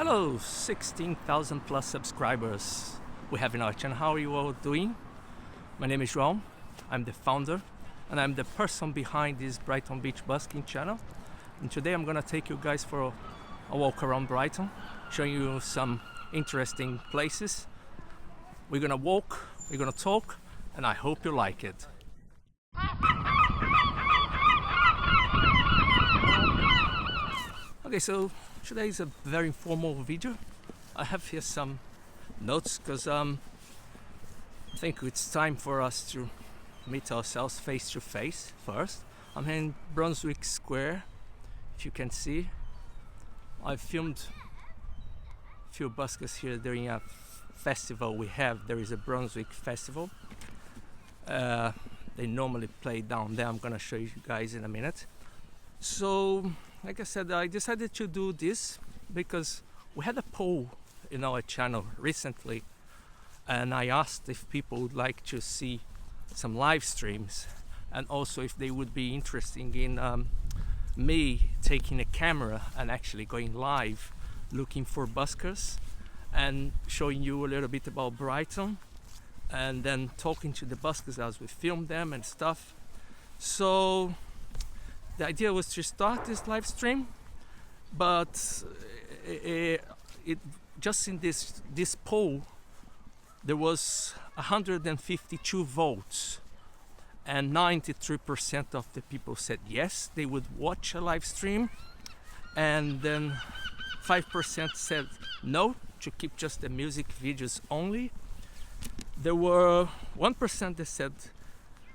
Hello, 16,000 plus subscribers we have in our channel. How are you all doing? My name is João. I'm the founder and I'm the person behind this Brighton Beach Busking channel. And today I'm gonna take you guys for a walk around Brighton, showing you some interesting places. We're gonna walk, we're gonna talk, and I hope you like it. Okay, so today is a very informal video. I have here some notes because I think it's time for us to meet ourselves face to face first. I'm here in Brunswick Square, if you can see. I filmed a few buskers here during a festival we have. There is a Brunswick festival. They normally play down there. I'm gonna show you guys in a minute. So, like I said, I decided to do this because we had a poll in our channel recently, and I asked if people would like to see some live streams, and also if they would be interested in me taking a camera and actually going live looking for buskers and showing you a little bit about Brighton and then talking to the buskers as we film them and stuff. So the idea was to start this live stream, but it just in this poll there was 152 votes, and 93% of the people said yes, they would watch a live stream, and then 5% said no, to keep just the music videos only. There were 1% that said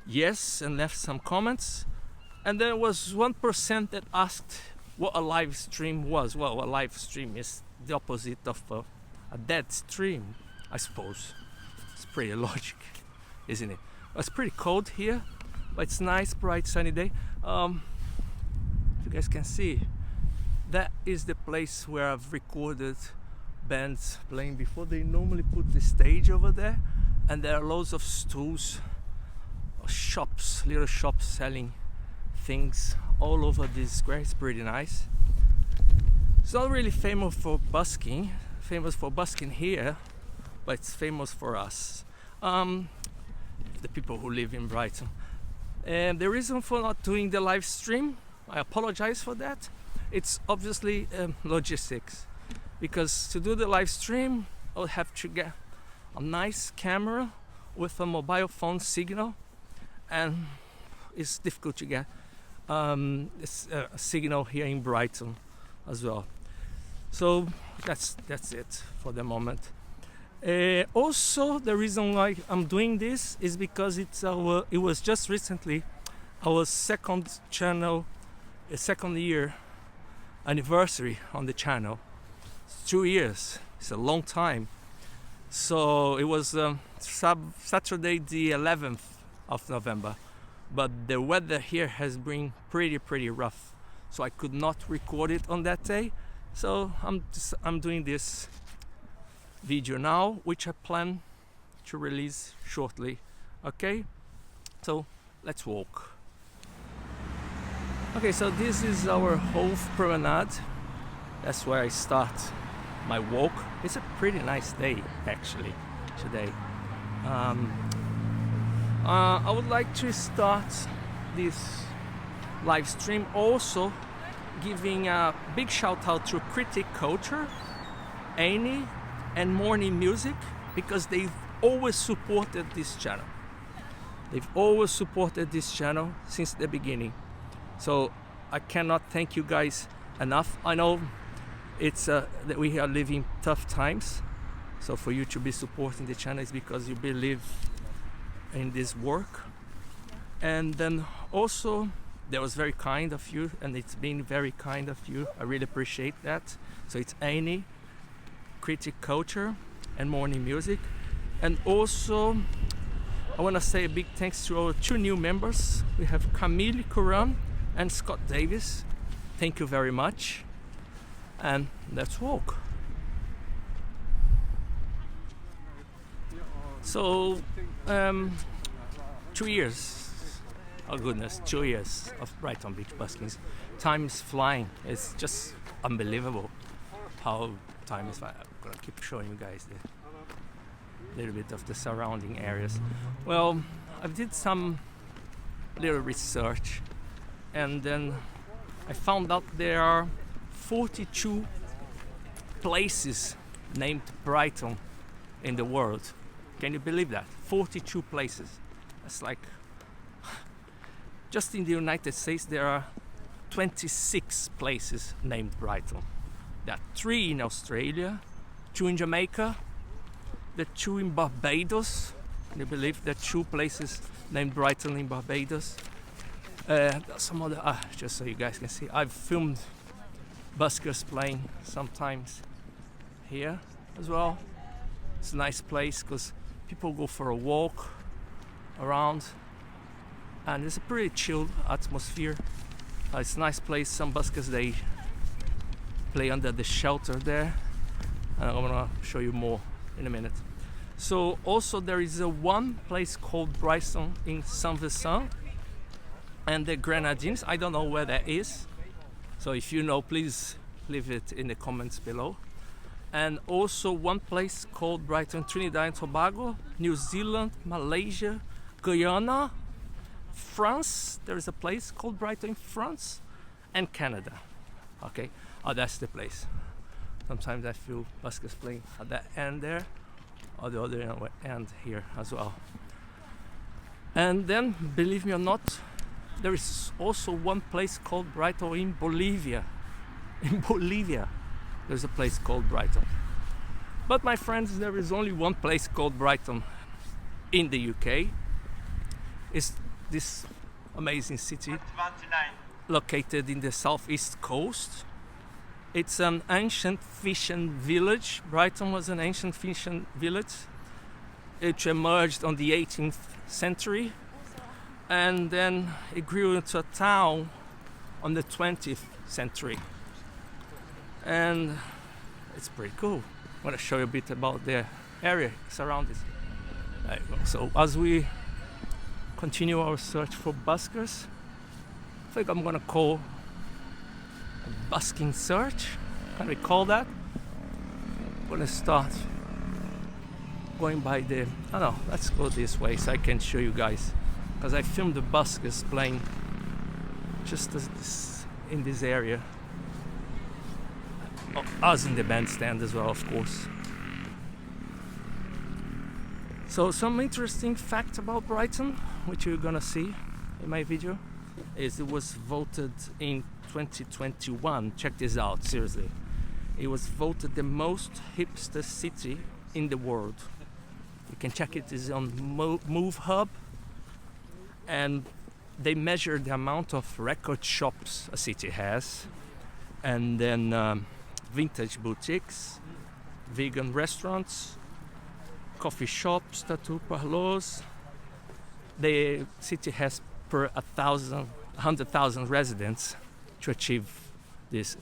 yes and left some comments, and there was 1% that asked what a live stream was. Well, a live stream is the opposite of a dead stream, I suppose. It's pretty logic, isn't it? It's pretty cold here, but it's nice, bright, sunny day. If you guys can see, that is the place where I've recorded bands playing before. They normally put the stage over there, and there are loads of stools, shops, little shops selling things all over this square. It's pretty nice. It's not really famous for busking here, but it's famous for us, the people who live in Brighton. And the reason for not doing the live stream, I apologize for that. It's obviously logistics, because to do the live stream I'll have to get a nice camera with a mobile phone signal, and it's difficult to get a signal here in Brighton as well. So that's it for the moment. Also, the reason why I'm doing this is because it was just recently our second year anniversary on the channel. It's 2 years. It's a long time. So it was Saturday the 11th of November, but the weather here has been pretty rough, so I could not record it on that day. So I'm doing this video now, which I plan to release shortly. Okay, so let's walk. Okay, so this is our Hove Promenade. That's where I start my walk. It's a pretty nice day actually today. I would like to start this live stream also giving a big shout out to Critic Culture, Laine, and Morning Music, because they've always supported this channel. They've always supported this channel since the beginning. So I cannot thank you guys enough. I know it's that we are living tough times, so for you to be supporting the channel is because you believe in this work. And then also that was very kind of you, and it's been very kind of you. I really appreciate that. So it's Laine, Critic Culture, and Morning Music. And also I want to say a big thanks to our two new members. We have Camille Coran and Scott Davis. Thank you very much, and let's walk. So 2 years, oh goodness, 2 years of Brighton Beach Buskings. Time is flying. It's just unbelievable how time is fine. I'm gonna keep showing you guys the little bit of the surrounding areas. Well, I did some little research, and then I found out there are 42 places named Brighton in the world. Can you believe that? 42 places. That's like, just in the United States there are 26 places named Brighton. There are 3 in Australia, 2 in Jamaica, the 2 in Barbados. Can you believe there are 2 places named Brighton in Barbados? Some other, just so you guys can see, I've filmed buskers playing sometimes here as well. It's a nice place because people go for a walk around, and it's a pretty chilled atmosphere. It's a nice place. Some buskers, they play under the shelter there, and I'm gonna show you more in a minute. So also there is one place called Brighton in Saint Vincent and the Grenadines. I don't know where that is, so if you know, please leave it in the comments below. And also one place called Brighton, Trinidad and Tobago, New Zealand, Malaysia, Guyana, France. There is a place called Brighton in France, and Canada. Okay, that's the place. Sometimes I feel buskers playing at that end there, or the other end here as well. And then, believe me or not, there is also one place called Brighton in Bolivia. In Bolivia, there's a place called Brighton. But my friends, there is only one place called Brighton in the UK. It's this amazing city located in the southeast coast. It's an ancient fishing village. Brighton was an ancient fishing village. It emerged on the 18th century, and then it grew into a town on the 20th century. And it's pretty cool. I'm going to show you a bit about the area surrounding. There you go. So as we continue our search for buskers, I think I'm going to call a busking search. Can we call that? I'm going to start going by the, I don't know, let's go this way so I can show you guys, because I filmed the buskers playing just as this, in this area. Us in the bandstand as well, of course. So some interesting fact about Brighton, which you're gonna see in my video, is it was voted in 2021. Check this out, seriously. It was voted the most hipster city in the world. You can check it, it's on Move Hub, and they measure the amount of record shops a city has, and then vintage boutiques, vegan restaurants, coffee shops, tattoo parlors. The city has per 100,000 residents to achieve this.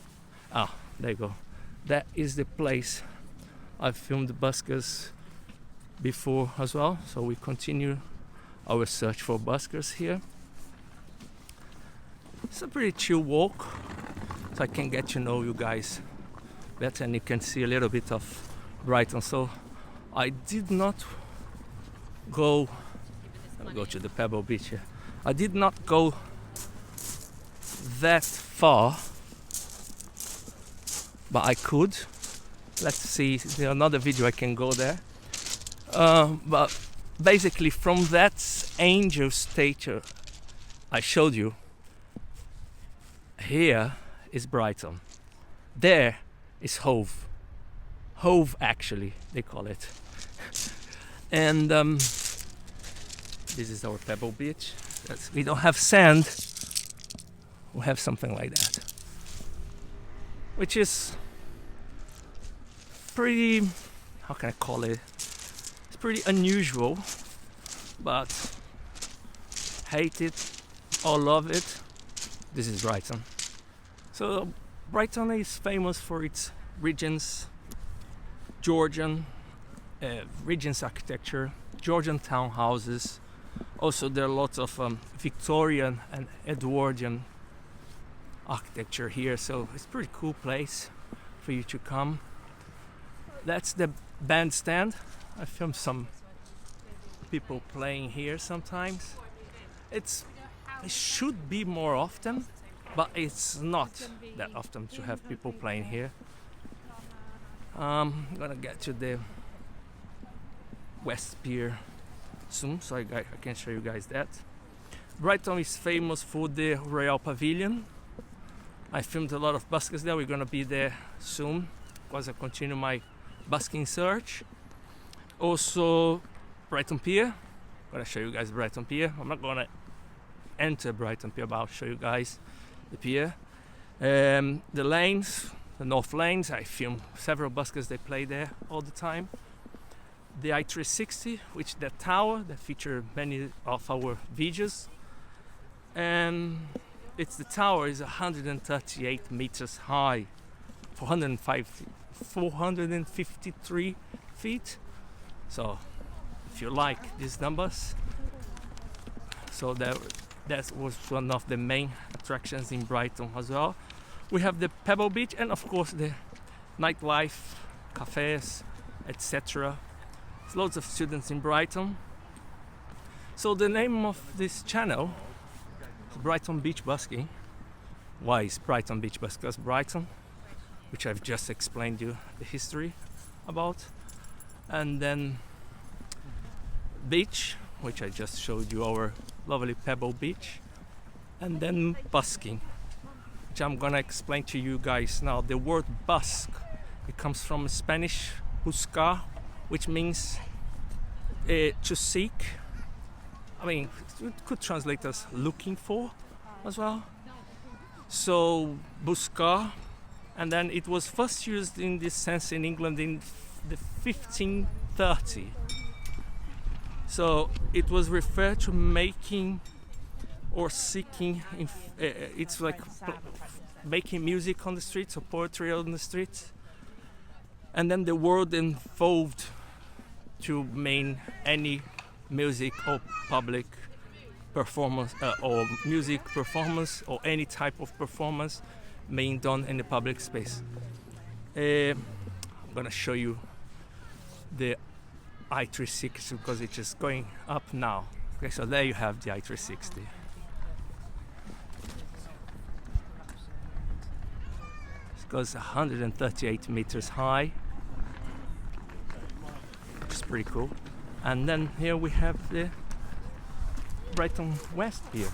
There you go. That is the place I've filmed the buskers before as well. So we continue our search for buskers here. It's a pretty chill walk, so I can get to know you guys better, and you can see a little bit of Brighton. So I did not go, I'll go to the Pebbled Beach here. I did not go that far, but I could. Let's see, there's another video I can go there. But basically from that angel statue I showed you, here is Brighton. There is Hove. Hove, actually, they call it. And this is our Pebble Beach. We don't have sand. We have something like that, which is pretty, how can I call it? It's pretty unusual, but hate it or love it, this is Brighton. So Brighton is famous for its Regents, Georgian Regents architecture, Georgian townhouses. Also there are lots of Victorian and Edwardian architecture here, so it's a pretty cool place for you to come. That's the bandstand. I filmed some people playing here sometimes. It should be more often, but it's not that often to have people playing here. I'm gonna get to the West Pier soon, so I can show you guys that. Brighton is famous for the Royal Pavilion. I filmed a lot of buskers there. We're gonna be there soon because I continue my busking search. Also, Brighton Pier. I'm gonna show you guys Brighton Pier. I'm not gonna enter Brighton Pier, but I'll show you guys the pier. The lanes, the North Lanes. I film several buskers. They play there all the time. The I360, which the tower that feature many of our videos, and the tower is 138 meters high, 453 feet. So if you like these numbers, so that was one of the main attractions in Brighton as well. We have the Pebbled Beach and of course the nightlife, cafes, etc. There's loads of students in Brighton. So the name of this channel is Brighton Beach Busking. Why is Brighton Beach Busking? Because Brighton, which I've just explained you the history about, and then beach, which I just showed you our lovely Pebble Beach, and then busking, which I'm gonna explain to you guys now. The word busk, it comes from Spanish buscar, which means to seek. I mean, it could translate as looking for as well. So buscar, and then it was first used in this sense in England in the 1530. So it was referred to making or seeking. It's like making music on the streets or poetry on the streets. And then the word evolved to mean any music or public performance or music performance or any type of performance being done in the public space. I'm gonna show you the I360 because it's just going up now. Okay, so there you have the I360. It goes 138 meters high, which is pretty cool. And then here we have the Brighton West Pier.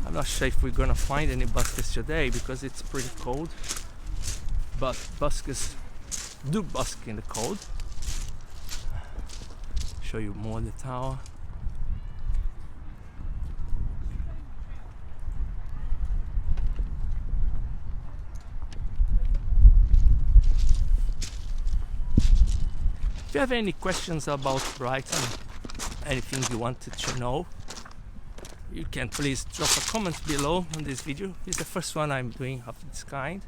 I'm not sure if we're gonna find any buskers today because it's pretty cold, but buskers do busk in the cold. Show you more of the tower. If you have any questions about Brighton, anything you wanted to know, you can please drop a comment below on this video. It's the first one I'm doing of this kind,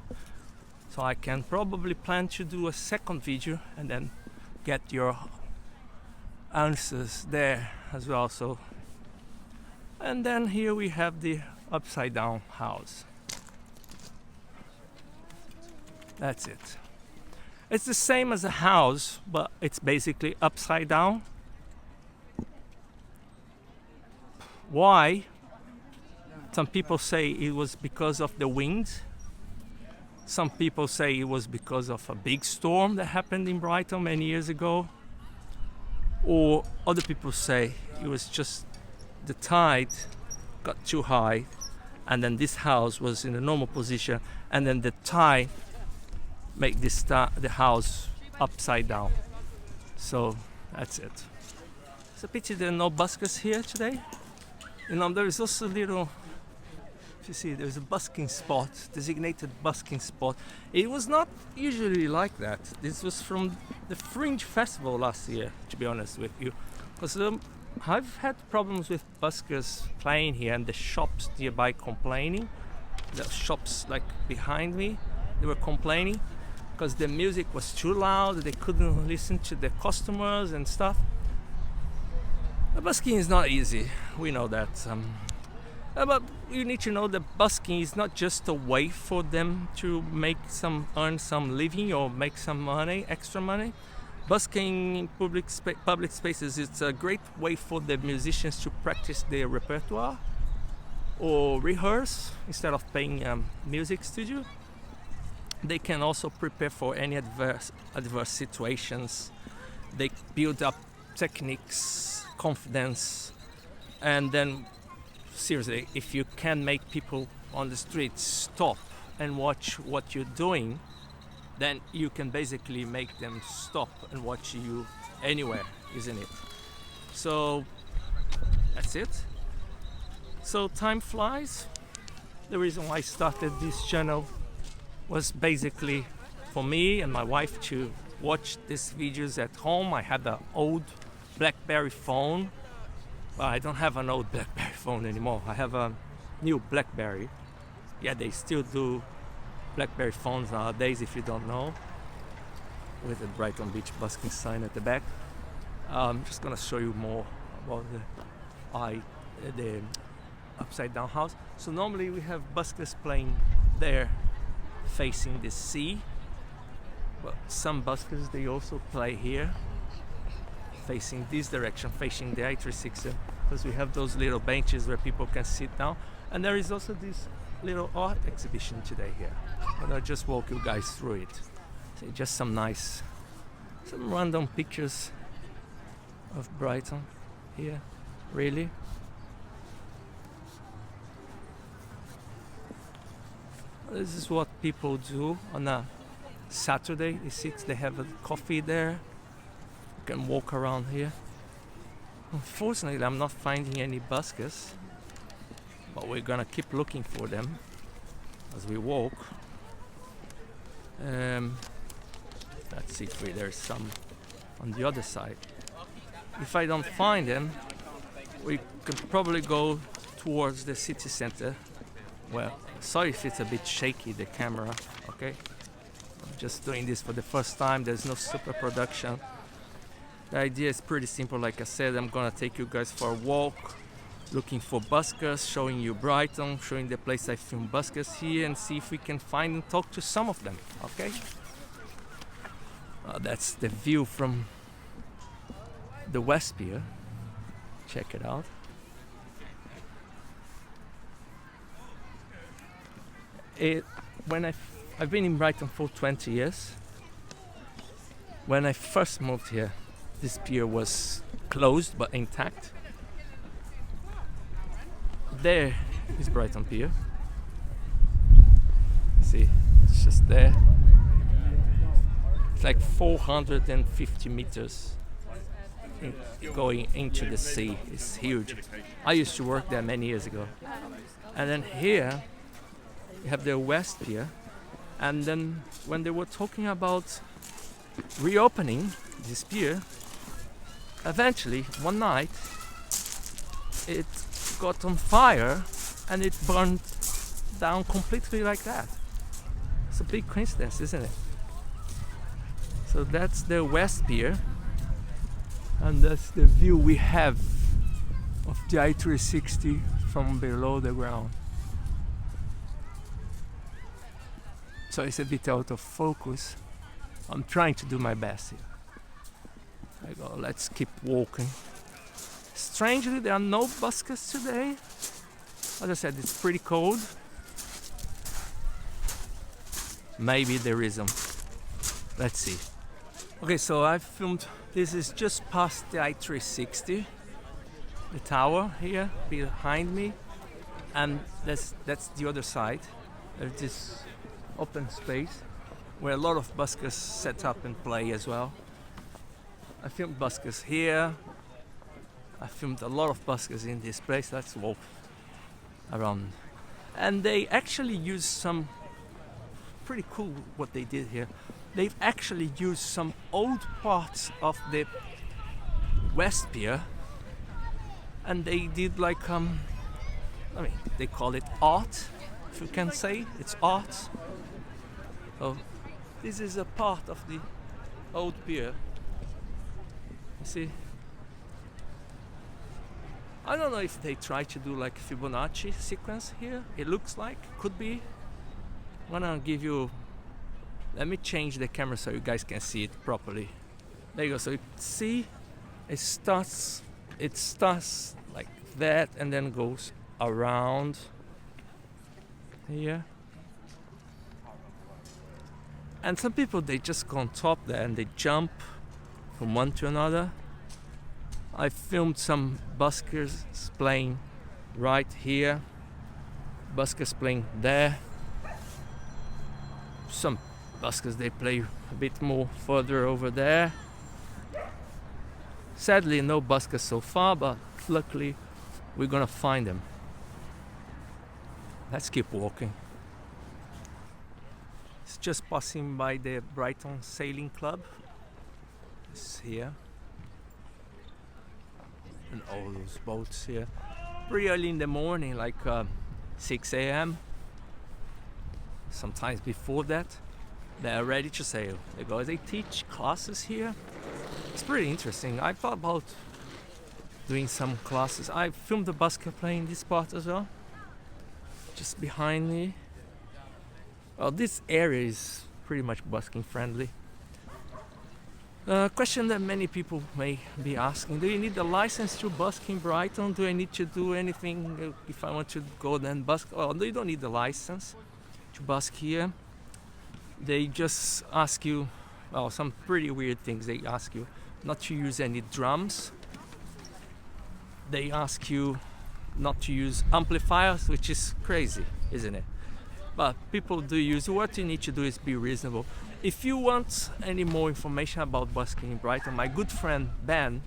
so I can probably plan to do a second video and then get your answers there as well. So, and then here we have the upside down house. That's it. It's the same as a house, but it's basically upside down. Why? Some people say it was because of the wind. Some people say it was because of a big storm that happened in Brighton many years ago. Or other people say it was just the tide got too high and then this house was in a normal position and then the tide made the house upside down. So that's it. It's a pity there are no buskers here today. You know, there is also a little, if you see, there's a busking spot, designated busking spot. It was not usually like that. This was from the Fringe Festival last year, to be honest with you. Because I've had problems with buskers playing here and the shops nearby complaining. The shops like behind me, they were complaining because the music was too loud, they couldn't listen to the customers and stuff. Busking is not easy, we know that. But you need to know that busking is not just a way for them to earn some living or make some money, extra money. Busking in public spaces is a great way for the musicians to practice their repertoire or rehearse instead of paying a music studio. They can also prepare for any adverse situations. They build up techniques, confidence, and then seriously, if you can make people on the street stop and watch what you're doing, then you can basically make them stop and watch you anywhere, isn't it? So that's it. So time flies. The reason why I started this channel was basically for me and my wife to watch these videos at home. I had an old BlackBerry phone. Well, I don't have an old BlackBerry phone anymore. I have a new BlackBerry. Yeah, they still do BlackBerry phones nowadays, if you don't know, with the Brighton Beach Busking sign at the back. I'm just gonna show you more about the upside down house. So normally we have buskers playing there facing the sea, but some buskers they also play here facing this direction, facing the I-360, because we have those little benches where people can sit down. And there is also this little art exhibition today here, and I'll just walk you guys through it. So just some random pictures of Brighton here, really. This is what people do on a Saturday. They have a coffee there. You can walk around here. Unfortunately, I'm not finding any buskers, but we're gonna keep looking for them as we walk. Let's see if there's some on the other side. If I don't find them, we could probably go towards the city center. Well, sorry if it's a bit shaky, the camera, okay? I'm just doing this for the first time. There's no super production. The idea is pretty simple. Like I said, I'm gonna take you guys for a walk, looking for buskers, showing you Brighton, showing the place I filmed buskers here, and see if we can find and talk to some of them, okay? That's the view from the West Pier. Check it out. I've been in Brighton for 20 years. When I first moved here, this pier was closed but intact. There is Brighton Pier. See, it's just there. It's like 450 meters going into the sea. It's huge. I used to work there many years ago. And then here you have the West Pier. And then when they were talking about reopening this pier, eventually one night it got on fire and it burned down completely like that. It's a big coincidence, isn't it? So that's the West Pier, and that's the view we have of the I-360 from below the ground. So it's a bit out of focus. I'm trying to do my best here. I go, let's keep walking. Strangely, there are no buskers today. As I said, it's pretty cold. Maybe there is them. Let's see. Okay, so I filmed, this is just past the I-360, the tower here behind me, and that's the other side. There's this open space where a lot of buskers set up and play as well. I filmed buskers here. I filmed a lot of buskers in this place. Let's walk around. And they actually used some pretty cool what they did here. They've actually used some old parts of the West Pier, and they did like they call it art, if you can say it's art. So this is a part of the old pier. You see, I don't know if they try to do like Fibonacci sequence here. It looks like, could be. I'm gonna give you, let me change the camera so you guys can see it properly. There you go, so you see it starts like that and then goes around here. And some people, they just go on top there and they jump from one to another. I filmed some buskers playing right here, buskers playing there. Some buskers, they play a bit more further over there. Sadly, no buskers so far, but luckily we're gonna find them. Let's keep walking. It's just passing by the Brighton Sailing Club. It's here. And all those boats here. Pretty early in the morning, like 6 a.m. Sometimes before that, they're ready to sail. They teach classes here. It's pretty interesting. I thought about doing some classes. I filmed the busker playing this part as well, just behind me. Well, this area is pretty much busking friendly. Question that many people may be asking: do you need a license to busk in Brighton? Do I need to do anything if I want to go then busk? Oh, no, you don't need a license to busk here. They just ask you, well, some pretty weird things. They ask you not to use any drums. They ask you not to use amplifiers, which is crazy, isn't it? But people do use. What you need to do is be reasonable. If you want any more information about busking in Brighton, my good friend Ben,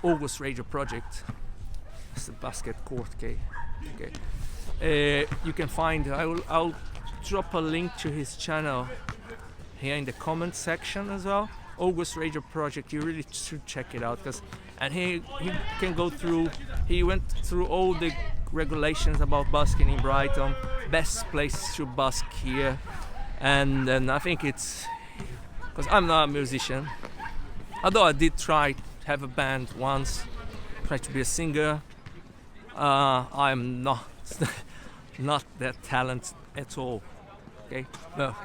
August Radio Project, it's the basket court, okay. You can find. I'll drop a link to his channel here in the comment section as well. August Radio Project. You really should check it out, and he can go through. He went through all the regulations about busking in Brighton, best places to busk here, and then I think it's because I'm not a musician, although I did try to have a band once, try to be a singer. I'm not not that talented at all. Okay, no.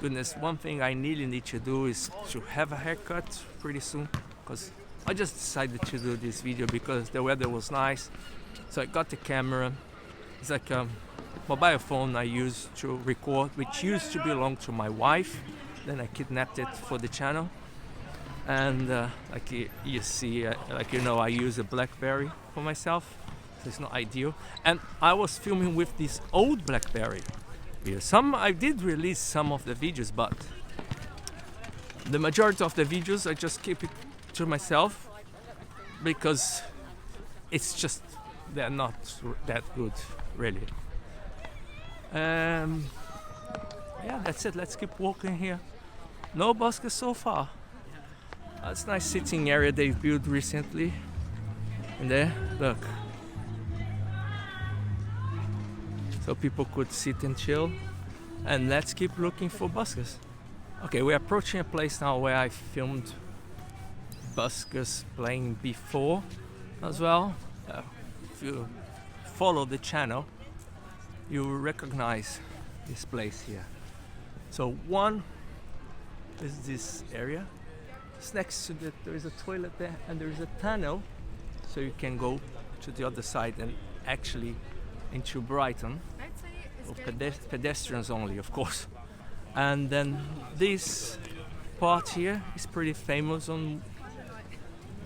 Goodness, one thing I really need to do is to have a haircut pretty soon, because I just decided to do this video because the weather was nice. So I got the camera. It's like a mobile phone I use to record, which used to belong to my wife. Then I kidnapped it for the channel. And like you see, I use a BlackBerry for myself. So it's not ideal. And I was filming with this old BlackBerry. I did release some of the videos, but the majority of the videos I just keep it to myself because it's just they're not that good, really. Yeah, that's it. Let's keep walking here. No buskers so far. It's a nice sitting area they've built recently. And there, look. So people could sit and chill. And let's keep looking for buskers. Okay, we're approaching a place now where I filmed buskers playing before as well. If you follow the channel, you will recognize this place here. So one is this area. It's next to there is a toilet there, and there is a tunnel, so you can go to the other side and actually into Brighton. Pedestrians only, of course. And then this part here is pretty famous on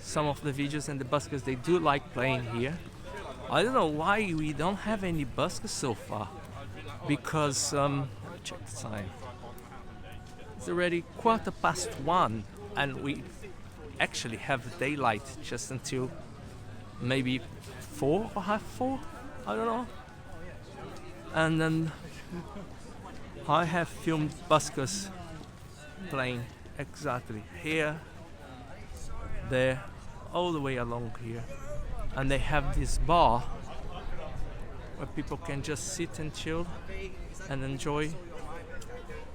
some of the videos, and the buskers, they do like playing here. I don't know why we don't have any buskers so far, because check the time. It's already 1:15, and we actually have daylight just until maybe 4 or half 4. I don't know. And then I have filmed buskers playing exactly here, there, all the way along here. And they have this bar where people can just sit and chill and enjoy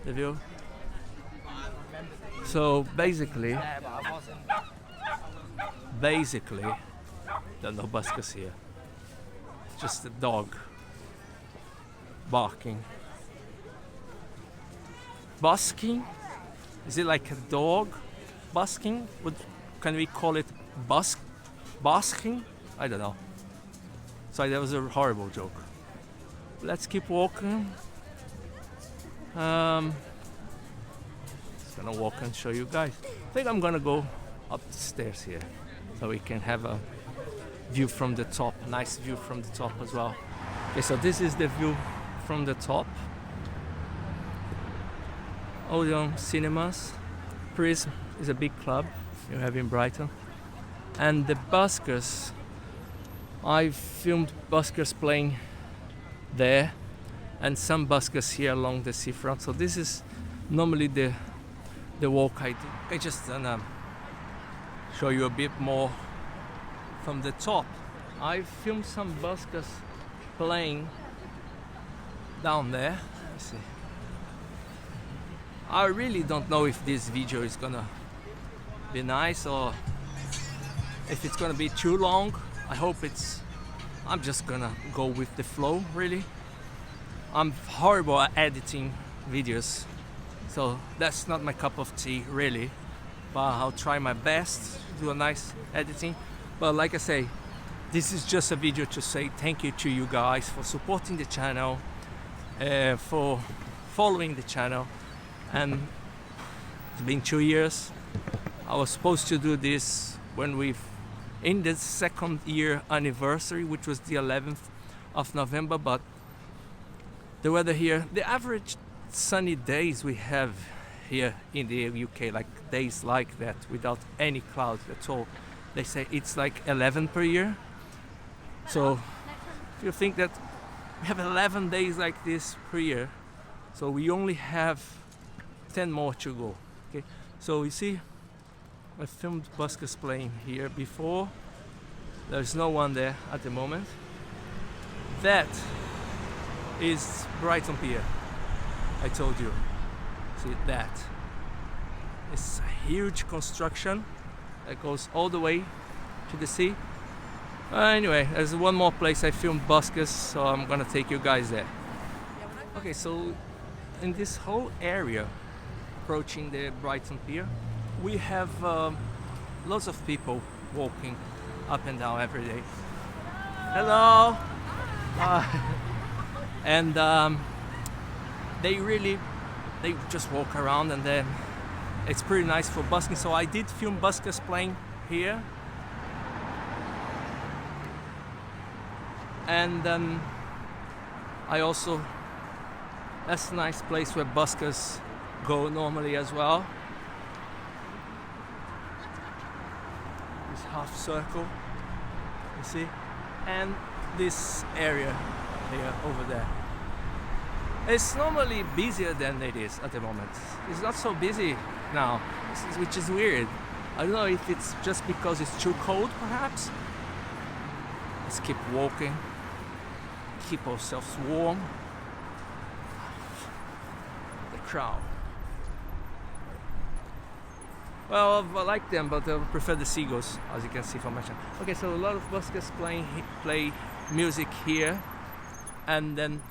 the view. So basically There are no buskers here. Just a dog barking. Busking? Is it like a dog busking? Can we call it basking? I don't know. Sorry, that was a horrible joke. Let's keep walking. Just gonna walk and show you guys. I think I'm gonna go up the stairs here so we can have a view from the top, nice view from the top as well. Okay, so this is the view from the top. Odeon Cinemas. Prism is a big club you have in Brighton. And the Buskers, I filmed Buskers playing there and some buskers here along the seafront. So this is normally the walk I do. I just show you a bit more from the top. I filmed some buskers playing down there. Let's see. I really don't know if this video is gonna be nice or if it's gonna be too long. I hope I'm just gonna go with the flow, really. I'm horrible at editing videos, so that's not my cup of tea, really. But I'll try my best to do a nice editing. But like I say, this is just a video to say thank you to you guys for supporting the channel, for following the channel. And it's been 2 years. I was supposed to do this in the second year anniversary, which was the 11th of November, but the weather here, the average sunny days we have here in the UK, like days like that without any clouds at all, they say it's like 11 per year. So if you think that we have 11 days like this per year, so we only have 10 more to go. Okay, so you see, I filmed buskers playing here before. There's no one there at the moment. That is Brighton Pier. I told you. See that? It's a huge construction that goes all the way to the sea. Anyway, there's one more place I filmed buskers, so I'm gonna take you guys there. Okay, so in this whole area approaching the Brighton Pier, we have lots of people walking up and down every day. Hello! And they just walk around, and then it's pretty nice for busking. So I did film buskers playing here. And that's a nice place where buskers go normally as well. This half circle, you see, and this area here over there. It's normally busier than it is at the moment. It's not so busy now, which is weird. I don't know if it's just because it's too cold, perhaps. Let's keep walking, keep ourselves warm. The crowd. Well, I like them, but I prefer the seagulls, as you can see from my channel. Okay, so a lot of buskers play music here, and then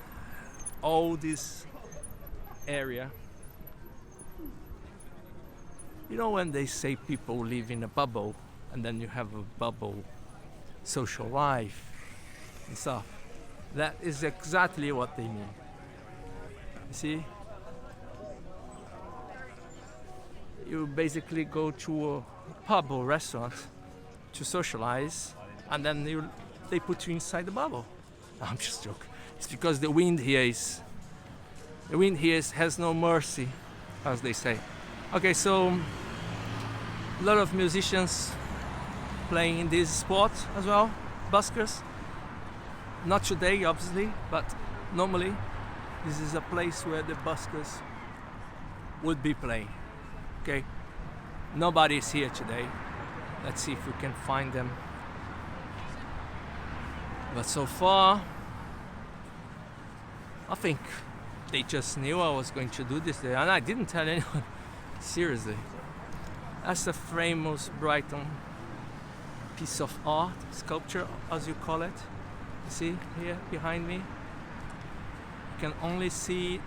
all this area. You know when they say people live in a bubble, and then you have a bubble social life and stuff? That is exactly what they mean. You see? You basically go to a pub or restaurant to socialize, and then they put you inside the bubble. No, I'm just joking. It's because the wind here has no mercy, as they say. Okay, so a lot of musicians playing in this spot as well, buskers. Not today, obviously, but normally this is a place where the buskers would be playing. Okay, nobody is here today. Let's see if we can find them. But so far, I think they just knew I was going to do this there, and I didn't tell anyone. Seriously. That's the famous Brighton piece of art, sculpture as you call it. You see here behind me? You can only see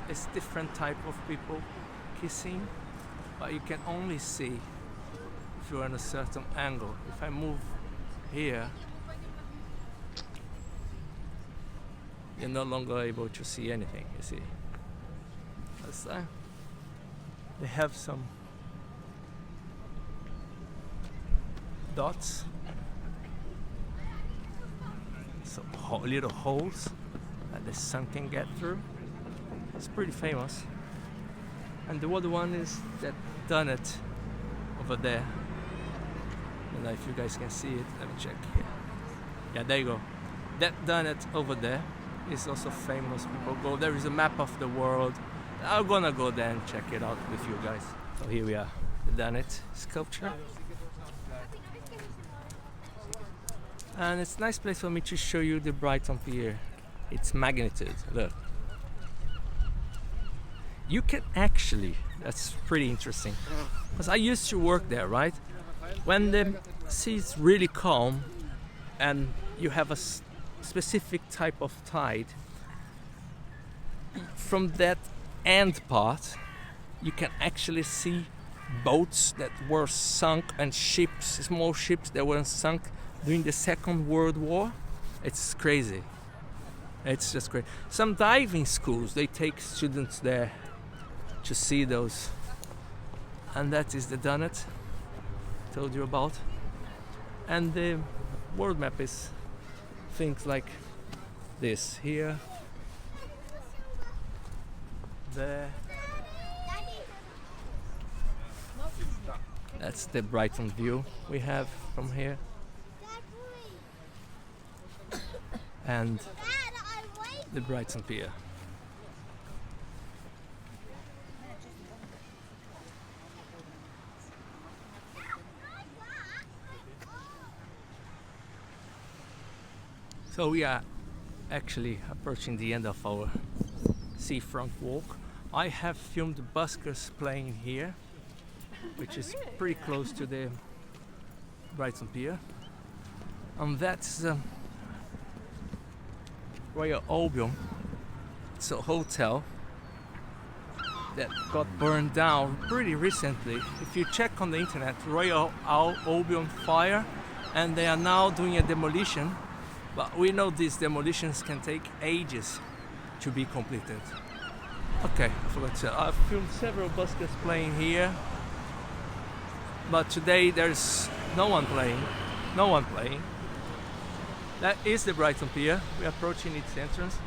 it's different type of people kissing, but you can only see if you're in a certain angle. If I move here, you're no longer able to see anything, you see. That's they have some dots, some little holes that the sun can get through. It's pretty famous. And the other one is that donut over there. I don't know if you guys can see it. Let me check here. Yeah, there you go. That donut over there is also famous. People go. There is a map of the world. I'm gonna go there and check it out with you guys. So here we are, the donut sculpture. And it's a nice place for me to show you the Brighton Pier. Its magnitude. Look. You can actually, that's pretty interesting, because I used to work there, right? When the sea is really calm and you have a specific type of tide, from that end part you can actually see boats that were sunk and ships, small ships that were sunk during the Second World War. It's crazy. It's just great. Some diving schools, they take students there to see those. And that is the donut I told you about. And the world map is things like this here, there. That's the Brighton view we have from here. And the Brighton Pier. So we are actually approaching the end of our seafront walk. I have filmed the Buskers playing here, which is pretty close to the Brighton Pier. And that's Royal Albion. It's a hotel that got burned down pretty recently. If you check on the internet, Royal Albion fire, and they are now doing a demolition. But we know these demolitions can take ages to be completed. Okay, I forgot to say, I've filmed several buskers playing here, but today there's no one playing. That is the Brighton Pier. We're approaching its entrance.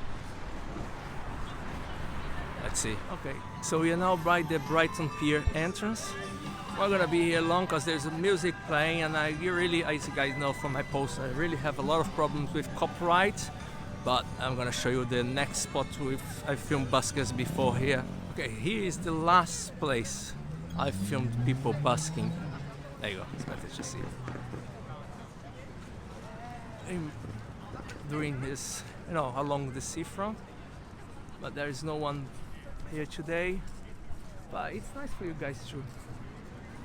Let's see. Okay, so we are now by the Brighton Pier entrance. We're gonna be here long because there's music playing, and as you guys know from my post, I really have a lot of problems with copyright. But I'm gonna show you the next spot I filmed buskers before here. Okay, here is the last place I filmed people busking. There you go. It's better to see it. Doing this, along the seafront, but there is no one here today. But it's nice for you guys to.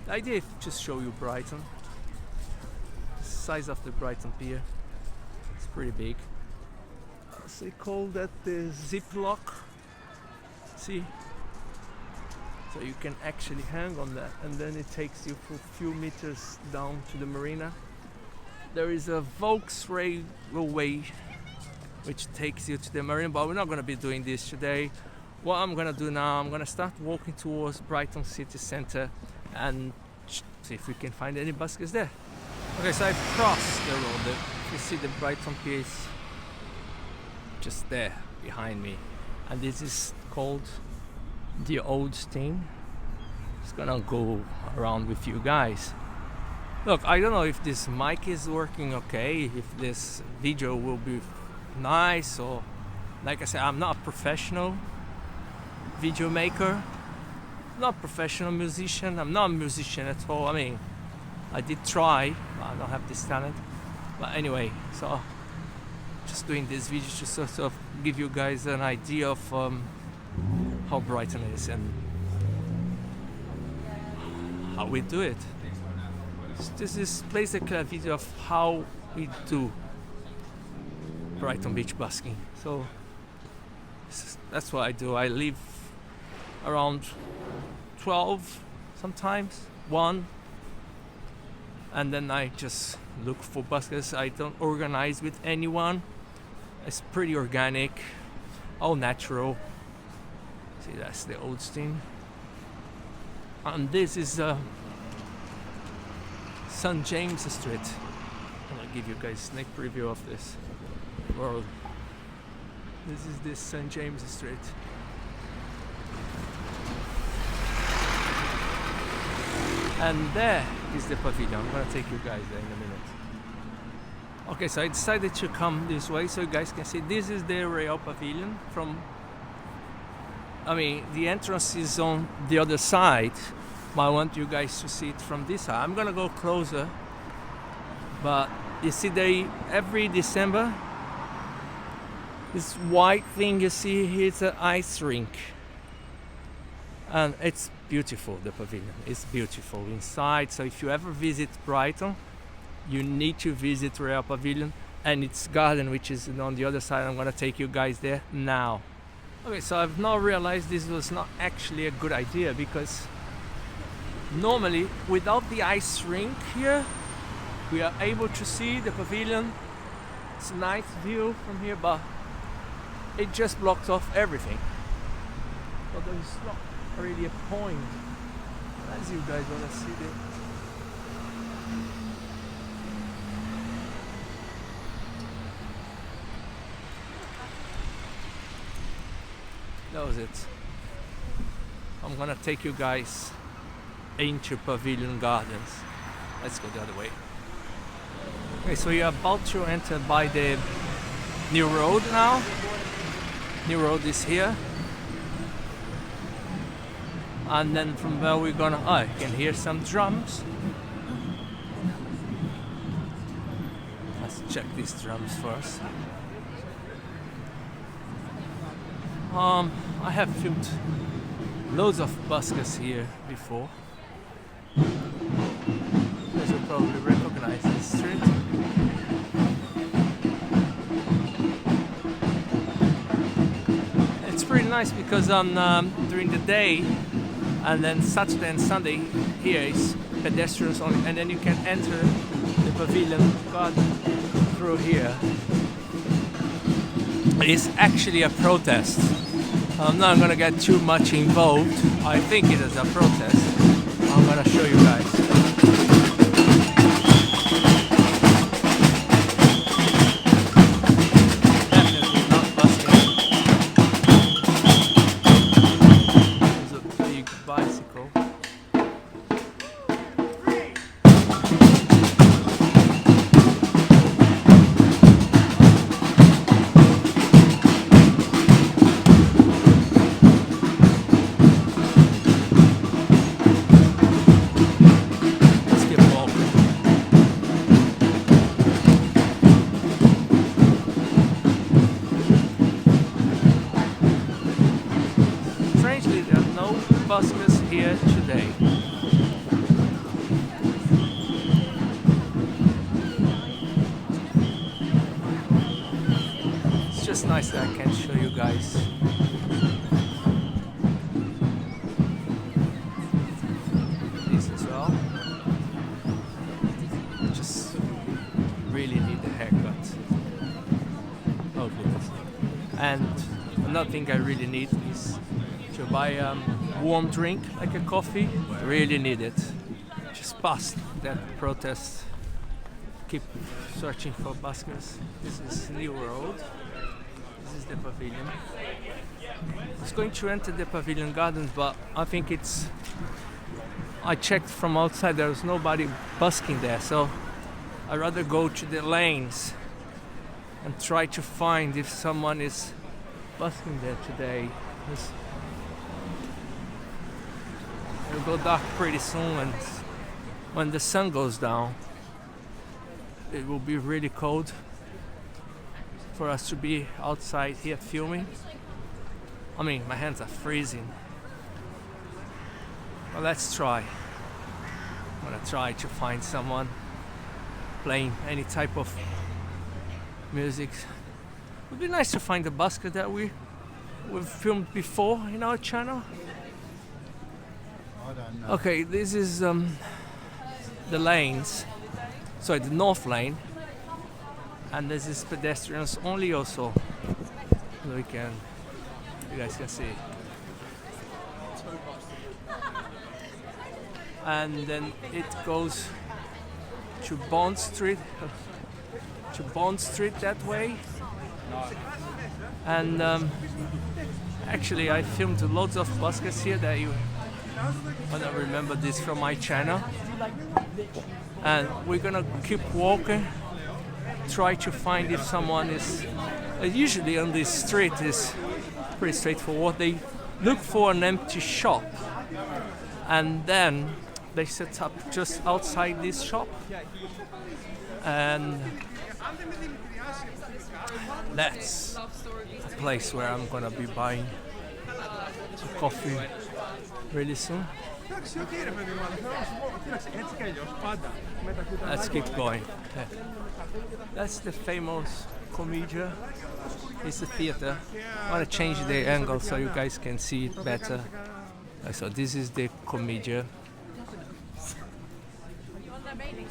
The idea is to just show you Brighton. The size of the Brighton Pier. It's pretty big. They call that the zip lock. See? So you can actually hang on that, and then it takes you for a few meters down to the marina. There is a Vaux railway which takes you to the marina, but we're not going to be doing this today. What I'm going to do now, I'm going to start walking towards Brighton city centre and see if we can find any buskers there. Okay, so I've crossed the road. You see the Brighton Pier is just there behind me, and this is called the Old Steine. Just gonna go around with you guys. Look, I don't know if this mic is working okay, if this video will be nice, or like I said, I'm not a professional video maker, not professional musician. I'm not a musician at all. I mean, I did try, but I don't have this talent. But anyway, so just doing this video to sort of give you guys an idea of how Brighton is and how we do it. So this is basically a video of how we do Brighton Beach busking. So that's what I do. I leave around 12, sometimes 1, and then I just look for buskers. I don't organize with anyone. It's pretty organic, all natural. See, that's the old Steine. And this is St. James Street. I'm gonna give you guys a sneak preview of this world. This is this St. James Street. And there is the pavilion. I'm gonna take you guys there in a minute. Okay, so I decided to come this way so you guys can see. This is the Royal Pavilion from, the entrance is on the other side, but I want you guys to see it from this side. I'm gonna go closer, but you see every December, this white thing you see here is an ice rink. And it's beautiful, the pavilion. It's beautiful inside, so if you ever visit Brighton, you need to visit Royal Pavilion and its garden, which is on the other side. I'm gonna take you guys there now. Okay, so I've now realized this was not actually a good idea, because normally without the ice rink here, we are able to see the pavilion. It's a nice view from here, but it just blocks off everything. But there's not really a point, as you guys wanna see it. That was it. I'm gonna take you guys into Pavilion Gardens. Let's go the other way. Okay, so you're about to enter by the new road now. New road is here. And then from there we're gonna, you can hear some drums. Let's check these drums first. I have filmed loads of buskers here before. As you probably recognize this street. It's pretty nice because during the day, and then Saturday and Sunday here is pedestrians only, and then you can enter the Pavilion Garden through here. It's actually a protest. I'm not gonna get too much involved. I think it is a protest. I'm gonna show you guys. Definitely not busking. There's a big bicycle. Strangely, there are no buskers here today. It's just nice that I can show you guys. This as well. Just really need a haircut. Oh goodness. And another thing I really need is to buy a warm drink, like a coffee. Really need it. Just past that protest. Keep searching for buskers. This is New Road. This is the pavilion. I was going to enter the Pavilion Gardens, but I think I checked from outside, there was nobody busking there, so I'd rather go to the lanes and try to find if someone is busking there today. It'll go dark pretty soon, and when the sun goes down, it will be really cold for us to be outside here filming. My hands are freezing. Well, let's try. I'm gonna try to find someone playing any type of music. It would be nice to find a busker that we've filmed before in our channel. I don't know. Okay, this is the lanes, sorry, the North Lane, and this is pedestrians only also. You guys can see. And then it goes to Bond Street, that way. And actually, I filmed loads of buskers here that you wanna remember this from my channel. And we're gonna keep walking, try to find if someone is. Usually on this street is pretty straightforward. They look for an empty shop, and then they set up just outside this shop, and that's the place where I'm gonna be buying some coffee really soon. Let's keep going. Yeah. That's the famous Comedia. It's a theater. I want to change the angle so you guys can see it better. So this is the Comedia.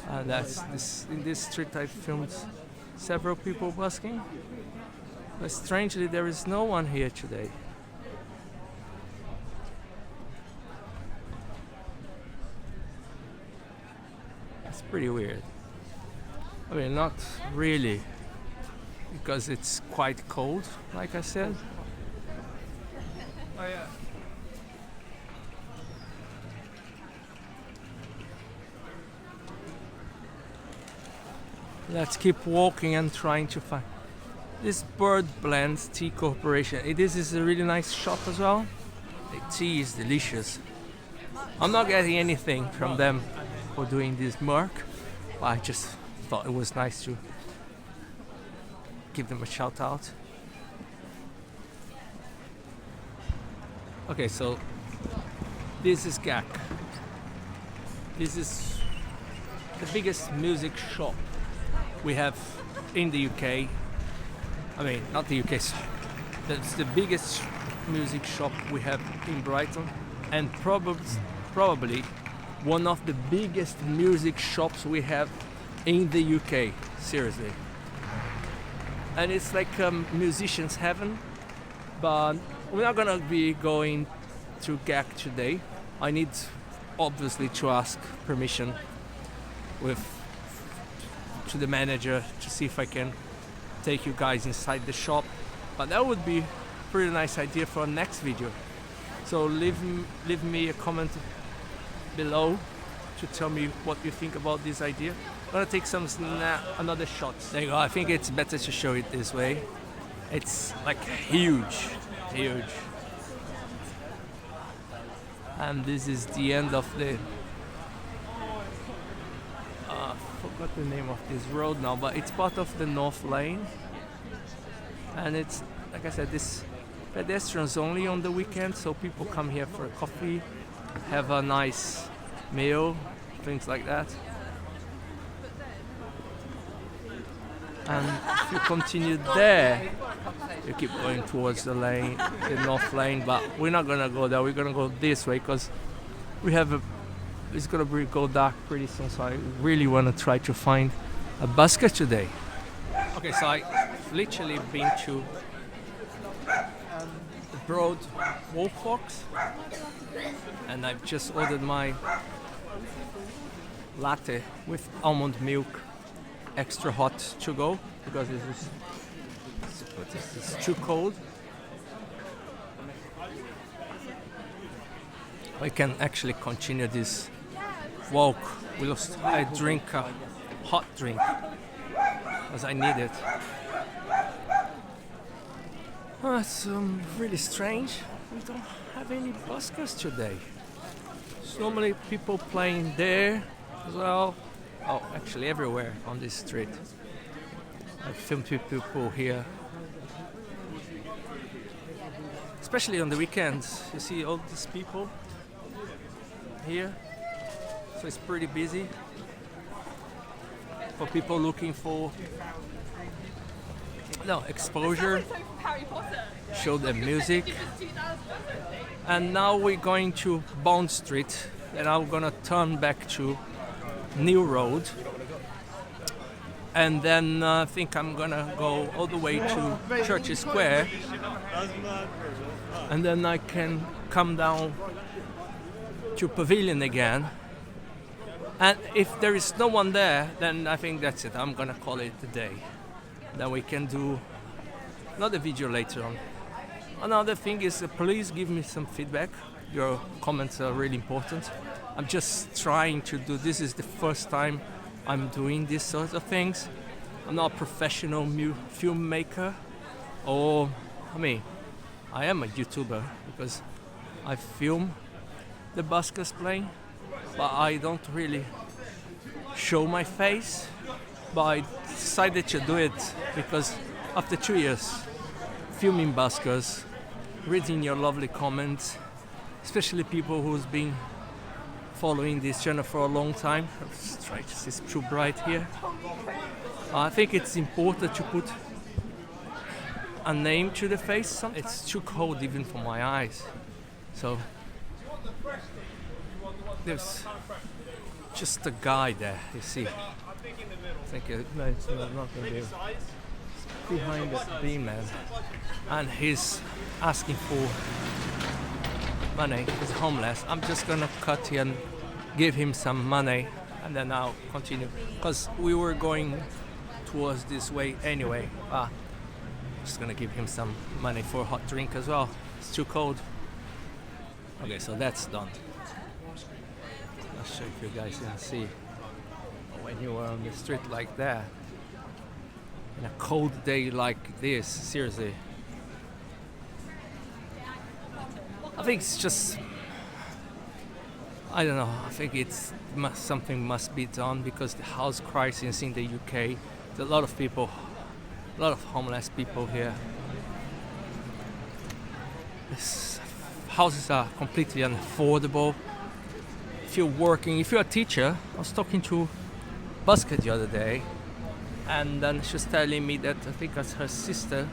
And that's this. In this street I filmed several people busking. But strangely there is no one here today. It's pretty weird. I mean, not really, because it's quite cold, like I said. Oh yeah. Let's keep walking and trying to find this Bird Blends Tea Corporation. This is a really nice shop as well. The tea is delicious. I'm not getting anything from them for doing this murk, but I just thought it was nice to give them a shout out. Okay, so this is GAC. This is the biggest music shop we have in the UK. I mean, not the UK, sorry. That's the biggest music shop we have in Brighton, and probably one of the biggest music shops we have in the UK, seriously. And it's like musician's heaven, but we're not gonna be going to GAC today. I need obviously to ask permission to the manager to see if I can take you guys inside the shop, but that would be a pretty nice idea for a next video. So leave me a comment below to tell me what you think about this idea. I'm gonna take another shot. There you go. I think it's better to show it this way. It's like huge. And this is the end of the I forgot the name of this road now, but it's part of the North Lane, and it's, like I said, this pedestrians only on the weekend, so people come here for a coffee, have a nice meal, things like that. And if you continue there, you keep going towards the lane, the North Lane, but we're not gonna go there. We're gonna go this way because it's gonna go dark pretty soon. So I really want to try to find a busker today. Okay, so I've literally been to the Broad Wolf Box, and I've just ordered my latte with almond milk, extra hot to go, because it's too cold. I can actually continue this walk whilst I drink a hot drink, as I need it. It's really strange. We don't have any buskers today. There's normally people playing there as well. Oh, actually everywhere on this street. I filmed people here. Especially on the weekends. You see all these people here. so it's pretty busy for people looking for exposure, show them music. And now we're going to Bond Street, and I'm gonna turn back to New Road, and then I think I'm gonna go all the way to Churchill Square, and then I can come down to Pavilion again. And if there is no one there, then I think that's it. I'm gonna call it a day. Then we can do another video later on. Another thing is, please give me some feedback. Your comments are really important. I'm just trying to do, this is the first time I'm doing these sorts of things. I'm not a professional filmmaker, or, I am a YouTuber because I film the buskers playing, but I don't really show my face. But I decided to do it because after 2 years filming buskers, reading your lovely comments, especially people who's been following this channel for a long time. Let's try to see, it's too bright here. I think it's important to put a name to the face sometimes. It's too cold even for my eyes. So there's just a guy there, you see. I think it's not going to be behind the beam, man. And he's asking for money. He's homeless. I'm just gonna cut here and give him some money, and then I'll continue, because we were going towards this way anyway. Just gonna give him some money for a hot drink as well. It's too cold. Okay, so that's done. I'll show if you guys can see. When you are on the street like that, in a cold day like this, seriously, I think it's just, I don't know, I think it's something must be done, because the house crisis in the UK, there's a lot of people, a lot of homeless people here. This houses are completely unaffordable. If you're working, if you're a teacher, I was talking to Busker the other day, and then she was telling me that I think that's her sister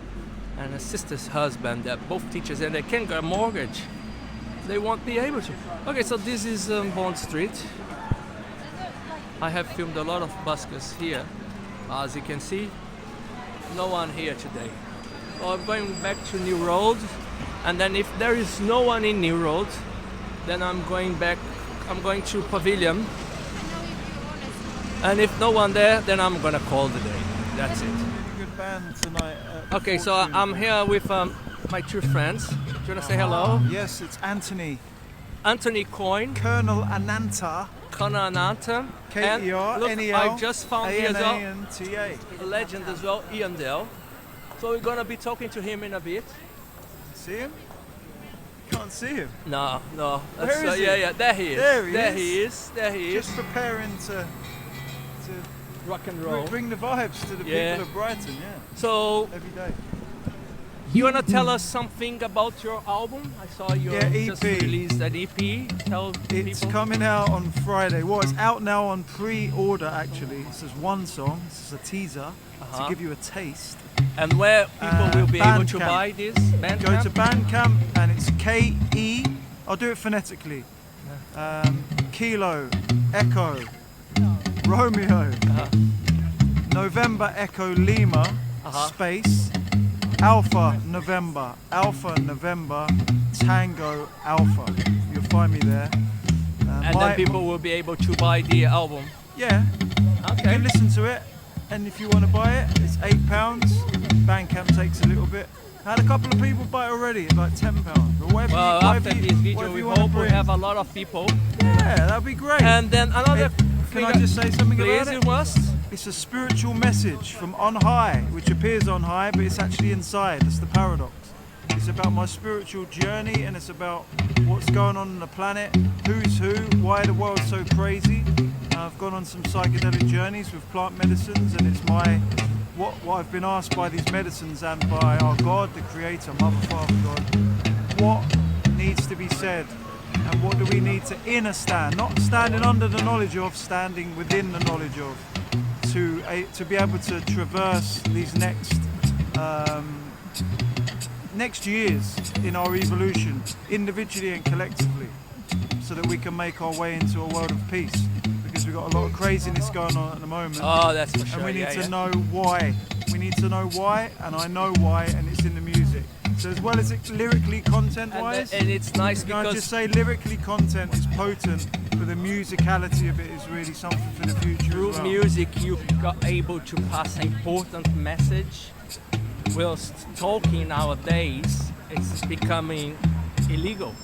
and her sister's husband, they're both teachers and they can't get a mortgage. They won't be able to. Okay, so this is Bond Street. I have filmed a lot of buskers here. As you can see, no one here today. So I'm going back to New Road, and then if there is no one in New Road, then I'm going to Pavilion. And if no one there, then I'm gonna call the day. That's it. Good band tonight. Okay, so I'm here with my two friends. Do you wanna say hello? Yes, it's Anthony. Anthony Coyne. Kernel Ananta. Kernel Ananta. K-E-R-N-E-L. I just found here as well A-N-A-N-T-A. a legend as well, Dell. So we're gonna be talking to him in a bit. See him? Can't see him. No. Where is he? Yeah, there he is. There he is. Just preparing to rock and roll. bring the vibes to the people of Brighton, yeah. So, every day. you wanna tell us something about your album? I saw you just released an EP. Tell It's people. coming out on Friday. Well, it's out now on pre-order actually. This is one song. This is a teaser to give you a taste. And where people will be able to Bandcamp. buy this? Bandcamp? Go to Bandcamp, and it's K-E. I'll do it phonetically. Kilo, Echo, Romeo, November Echo Lima, space, Alpha November, Tango Alpha. You'll find me there. And then people will be able to buy the album. Yeah. Okay. You can listen to it, and if you want to buy it, it's £8. Bandcamp takes a little bit. I had a couple of people buy it already at like £10. Well, after this video, we hope we have a lot of people. Yeah, that'd be great. And then another Can I just say something about please, it? you must. It's a spiritual message from on high, which appears on high, but it's actually inside. It's the paradox. It's about my spiritual journey, and it's about what's going on the planet, who's who, why the world's so crazy. I've gone on some psychedelic journeys with plant medicines, and it's what I've been asked by these medicines and by our God, the Creator, Mother, Father, God, what needs to be said and what do we need to inner stand, not standing under the knowledge of, standing within the knowledge of, to be able to traverse these next years in our evolution, individually and collectively, so that we can make our way into a world of peace. Because we've got a lot of craziness going on at the moment. Oh, that's for sure. And we need to know why. We need to know why, and I know why, and it's in the music. So as well as it lyrically, content-wise, and it's nice because I just say lyrically, content is potent, but the musicality of it is really something for the future. through as well. music you got able to pass an important message. Whilst talking nowadays, it's becoming illegal.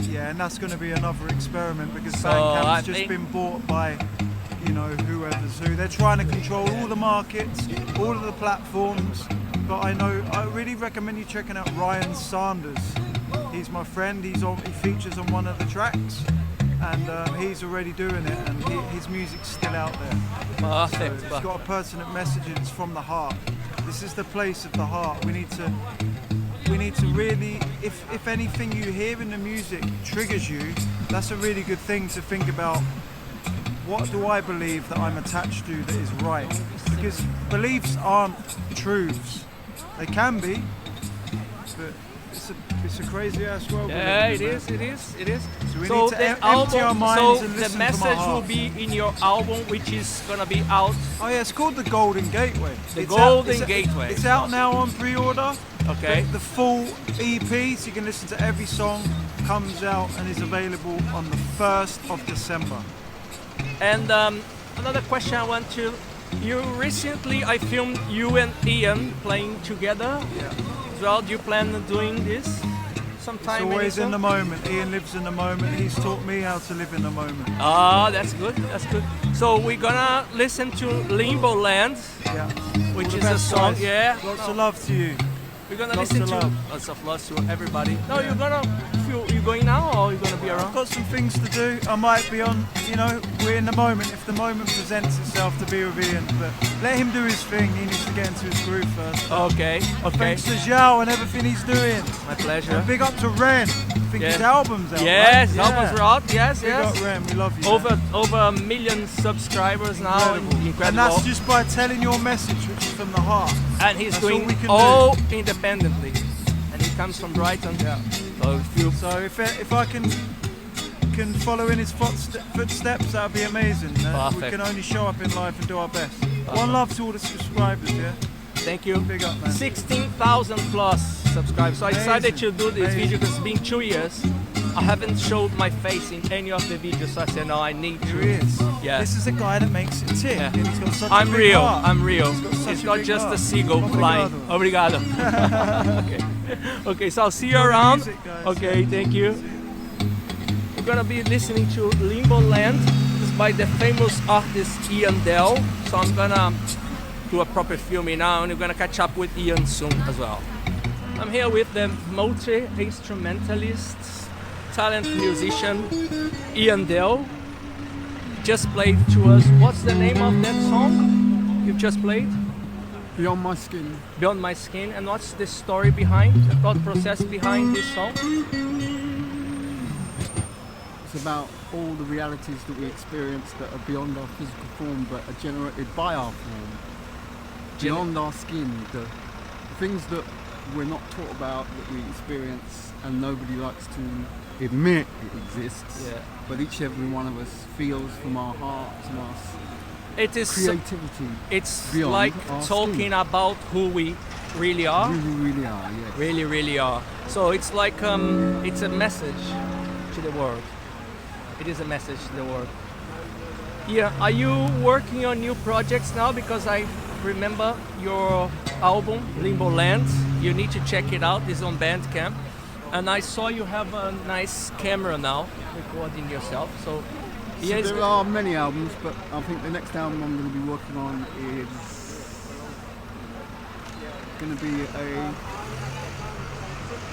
Yeah, and that's going to be another experiment because So, Bandcamp's I just think- been bought by, you know, whoever's who. They're trying to control all the markets, all of the platforms. But I really recommend you checking out Ryan Sanders. He's my friend. He features on one of the tracks, and he's already doing it, and his music's still out there. Perfect. So it's got a pertinent message, and it's from the heart. This is the place of the heart. We need to really, if anything you hear in the music triggers you, that's a really good thing to think about. What do I believe that I'm attached to that is right? Because beliefs aren't truths. They can be, but it's a crazy ass world. Yeah, it man. is. So we So need to the empty our album, minds so and the listen from our message will hearts. be in your album, which is gonna be out. Oh yeah, it's called The Golden Gateway. The It's Golden out- Gateway. It's out now on pre-order. Okay. The full EP, so you can listen to every song, comes out and is available on the 1st of December. And another question I want to. You recently, I filmed you and Ian playing together. Yeah. As well, do you plan on doing this sometime? It's always any in the soon? moment. Ian lives in the moment. He's taught me how to live in the moment. Ah, that's good. That's good. So we're gonna listen to Limbo Land, Yeah. which All the is a best, song. guys. Yeah. Lots of love to you. We're gonna Lots listen of to love. lots of love to everybody. No, you're gonna. You going now or you're gonna be I've around? got some things to do. I might be on, you know, we're in the moment. If the moment presents itself to be with Ian, but let him do his thing. He needs to get into his groove first. Okay. Okay. Thanks to Zhao and everything he's doing. My pleasure. And big up to Ren. I think Yeah. his album's out. Yes, right? his albums are out. Yes, Big yes. up Ren, we love you. man. Over 1 million subscribers now. Incredible. And that's just by telling your message, which is from the heart. And he's that's all doing we can all independently. And he comes from Brighton. Yeah. So if you So if I can follow in his footsteps, that'd be amazing. We Perfect. can only show up in life and do our best. One love to all the subscribers, yeah? thank you. Big up, man. 16,000 plus subscribers. So I decided to do this video because it's been 2 years. I haven't showed my face in any of the videos, so I said no, I need to. Here he is. Yeah. This is a guy that makes it tick. Yeah. And he's got such I'm a big real. heart. I'm real. He's got such It's a not big just a heart. seagull flying. Obrigado. Okay. Okay, so I'll see you Enjoy the around. music, guys. Okay, thank you. We're gonna be listening to Limbo Land. This is by the famous artist Ian Dell. So I'm gonna do a proper filming now, and we're gonna catch up with Ian soon as well. I'm here with the multi-instrumentalist, talent musician Ian Dell. Just played to us. What's the name of that song you've just played? Beyond My Skin. Beyond My Skin. And what's the story behind, the thought process behind this song? It's about all the realities that we experience that are beyond our physical form but are generated by our form. Beyond our skin, the things that we're not taught about that we experience and nobody likes to admit it exists. Yeah. But each every one of us feels from our hearts and our It is. creativity. It's beyond like our talking skin. about who we really are. Really are, yes. Really are. So it's like it's a message to the world. It is a message to the world. Yeah. Are you working on new projects now? Because I remember your album Limbo Land. You need to check it out. It's on Bandcamp. And I saw you have a nice camera now, recording yourself. So, So yeah, it's there are many albums, but I think the next album I'm going to be working on is going to be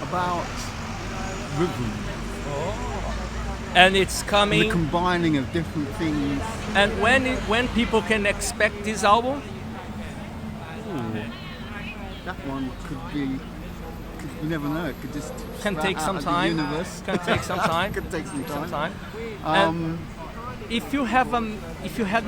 about rhythm. and it's And coming. the combining of different things. And when people can expect this album? That one could be You never know. It could just Can sprout take out some of the time. universe. Can take some time. Could take some time. And if you had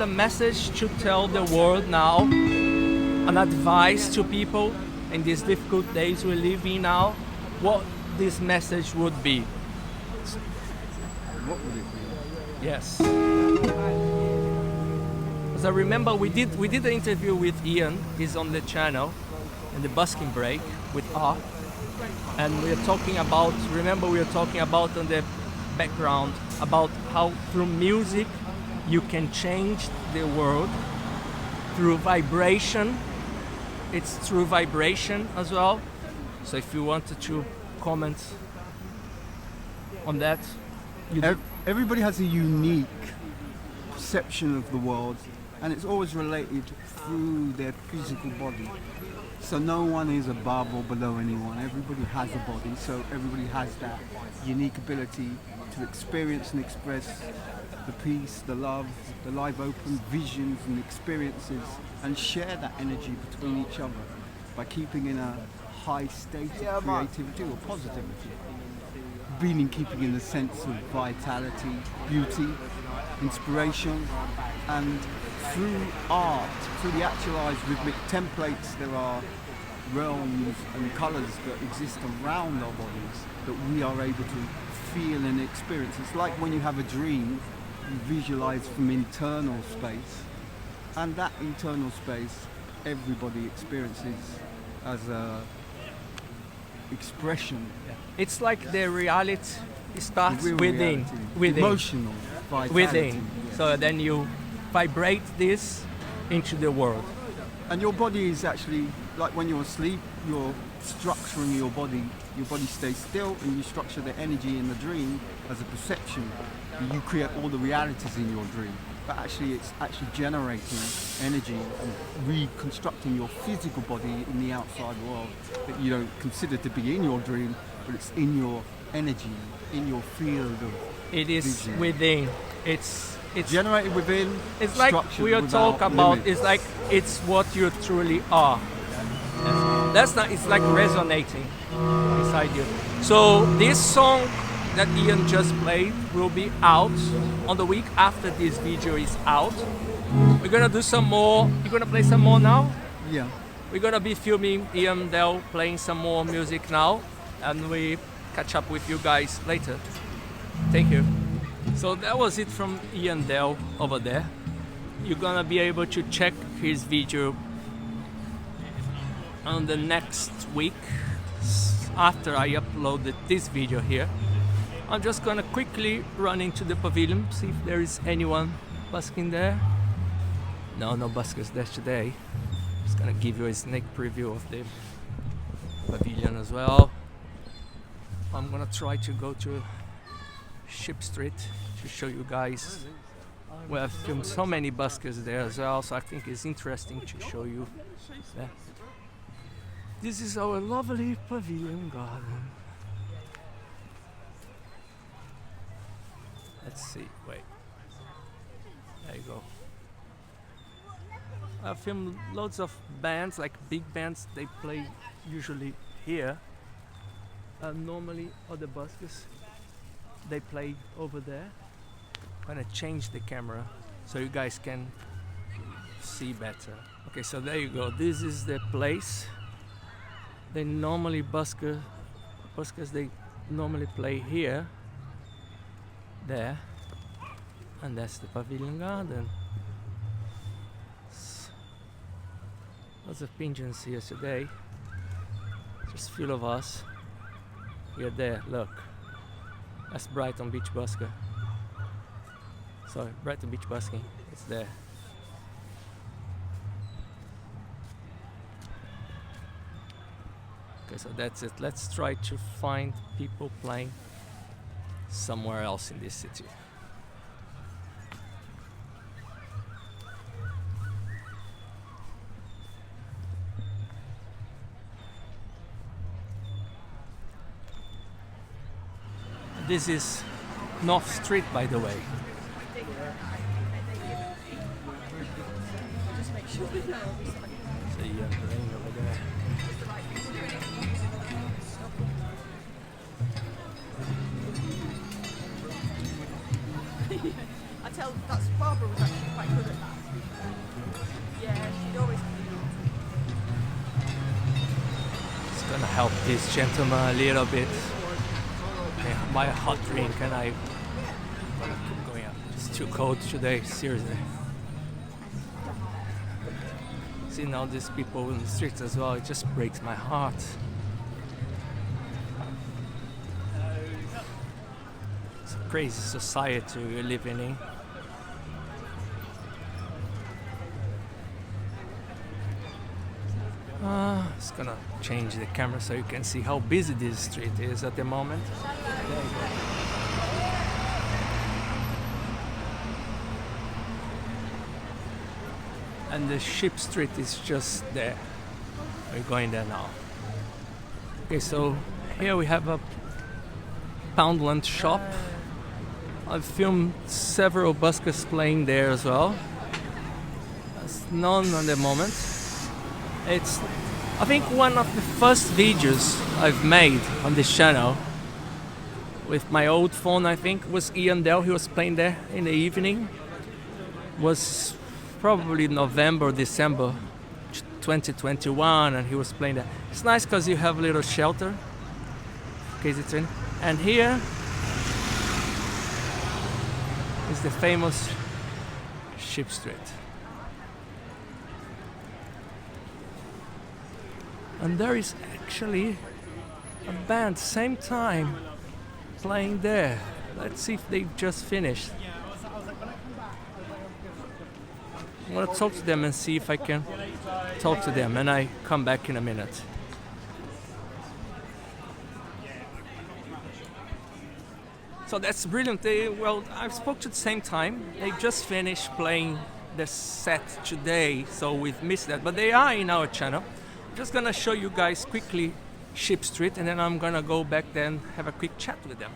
a message to tell the world now, an advice to people in these difficult days we live in now, what this message would be? What would it be? Yes. Because I remember we did an interview with Ian. He's on the channel in the Busking break with R. And we were talking about, remember we were talking about on the background about how through music you can change the world through vibration. It's through vibration as well. So if you wanted to comment on that, everybody has a unique perception of the world, and it's always related through their physical body. So no one is above or below anyone. Everybody has a body, so everybody has that unique ability to experience and express the peace, the love, the live open visions and experiences, and share that energy between each other by keeping in a high state of creativity or positivity. Meaning keeping in the sense of vitality, beauty, inspiration, and through art, through the actualized rhythmic templates, there are realms and colours that exist around our bodies that we are able to feel and experience. It's like when you have a dream, you visualize from internal space, and that internal space everybody experiences as a expression. it's like the reality starts Real within, reality. within, Emotional vitality. within. Yes. So then you vibrate this into the world. And your body is actually, like when you're asleep, you're structuring your body stays still, and you structure the energy in the dream as a perception. You create all the realities in your dream. But actually it's actually generating energy and reconstructing your physical body in the outside world that you don't consider to be in your dream, but it's in your energy, in your field of It is vision. within. It's Generated within, It's like structured we are without talk about. limits. It's like it's what you truly are. That's not. It's like resonating inside you. So this song that Ian just played will be out on the week after this video is out. We're gonna do some more. You're gonna play some more now. Yeah. We're gonna be filming Ian Dell playing some more music now, and we catch up with you guys later. Thank you. So that was it from Ian Dell over there. You're gonna be able to check his video on the next week after I uploaded this video here. I'm just gonna quickly run into the pavilion, see if there is anyone busking there. No buskers there today. Just gonna give you a sneak preview of the pavilion as well. I'm gonna try to go to Ship Street to show you guys. We have filmed so many buskers there as well, so I think it's interesting to show you that. This is our lovely Pavilion Garden. Let's see, wait. There you go. I've filmed loads of bands, like big bands, they play usually here. Normally other buskers, they play over there. I'm gonna change the camera so you guys can see better. Okay, so there you go. This is the place. They normally buskers they normally play here, there, and that's the Pavilion Garden. Lots of pigeons here today. Just full of us. We're there, look. That's Brighton Beach Busker. Sorry, Brighton Beach Busking. It's there. Okay, so that's it. Let's try to find people playing somewhere else in this city. This is North Street, by the way. See Laine over there. tell that's Barbara was actually quite good at that. To be fair. Yeah, she'd always clean up. It's gonna help this gentleman a little bit. Okay, buy a hot drink and I'm gonna keep going up. It's too cold today, seriously. Seeing all these people in the streets as well, it just breaks my heart. It's a crazy society we're living in. It's gonna change the camera so you can see how busy this street is at the moment. There you go. And the Ship Street is just there. We're going there now. Okay, so here we have a Poundland shop. I've filmed several buskers playing there as well. There's none at the moment. It's, I think, one of the first videos I've made on this channel with my old phone. I think was Ian Dell. He was playing there in the evening. Was probably November, December 2021, and he was playing there. It's nice because you have a little shelter in case it's raining. And here is the famous Ship Street. And there is actually a band same time playing there. Let's see if they've just finished. I'm gonna talk to them and see if I can talk to them, and I come back in a minute. So that's brilliant. I've spoke to the same time. They just finished playing the set today, so we've missed that. But they are in our channel. I'm just gonna show you guys quickly Ship Street, and then I'm gonna go back there and have a quick chat with them.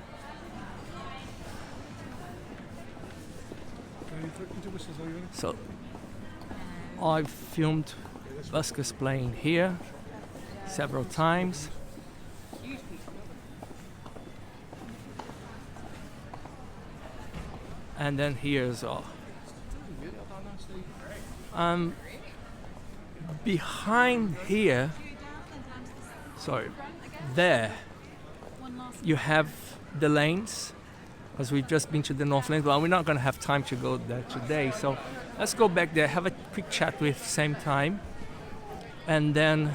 So I've filmed buskers playing here several times. And then here as well. Behind here, there, you have the lanes, as we've just been to the North Lane. Well, we're not going to have time to go there today, so let's go back there, have a quick chat with Sametime, and then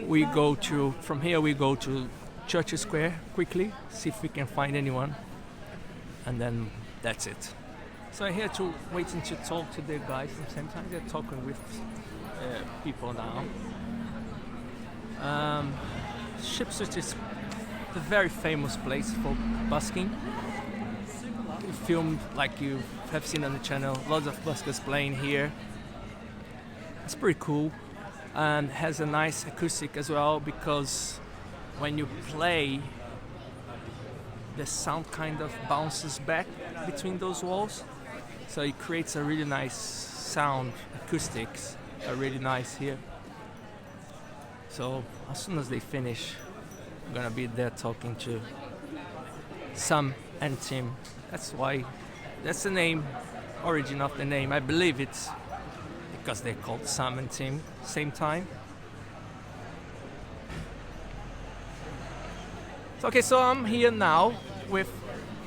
we go to, from here we go to Churchill Square quickly, see if we can find anyone, and then that's it. So I'm here to waiting to talk to the guys from Sametime. They're talking with people now. Ship Street is a very famous place for busking. Filmed like you have seen on the channel, lots of buskers playing here. It's pretty cool and has a nice acoustic as well, because when you play, the sound kind of bounces back between those walls, so it creates a really nice sound. Acoustics are really nice here. So as soon as they finish, I'm gonna be there talking to Sam and Tim. That's the name, origin of the name. I believe it's because they're called Sam and Tim, same time. Okay, so I'm here now with.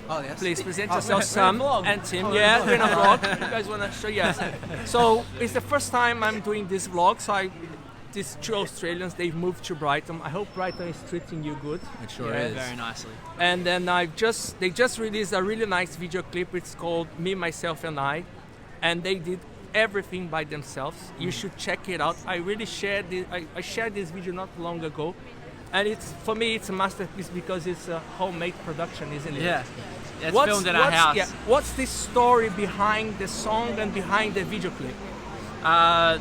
Oh yes. Please present yourself, Sam and Tim. Yeah, we're in a vlog. You guys wanna show? Yes. So it's the first time I'm doing this vlog. So these two Australians, they've moved to Brighton. I hope Brighton is treating you good. It sure is. Very nicely. And then they just released a really nice video clip. It's called Me, Myself and I, and they did everything by themselves. You should check it out. I really shared this. I shared this video not long ago, and for me it's a masterpiece because it's a homemade production, isn't it? Yeah. It's filmed in our house. Yeah, what's the story behind the song and behind the video clip?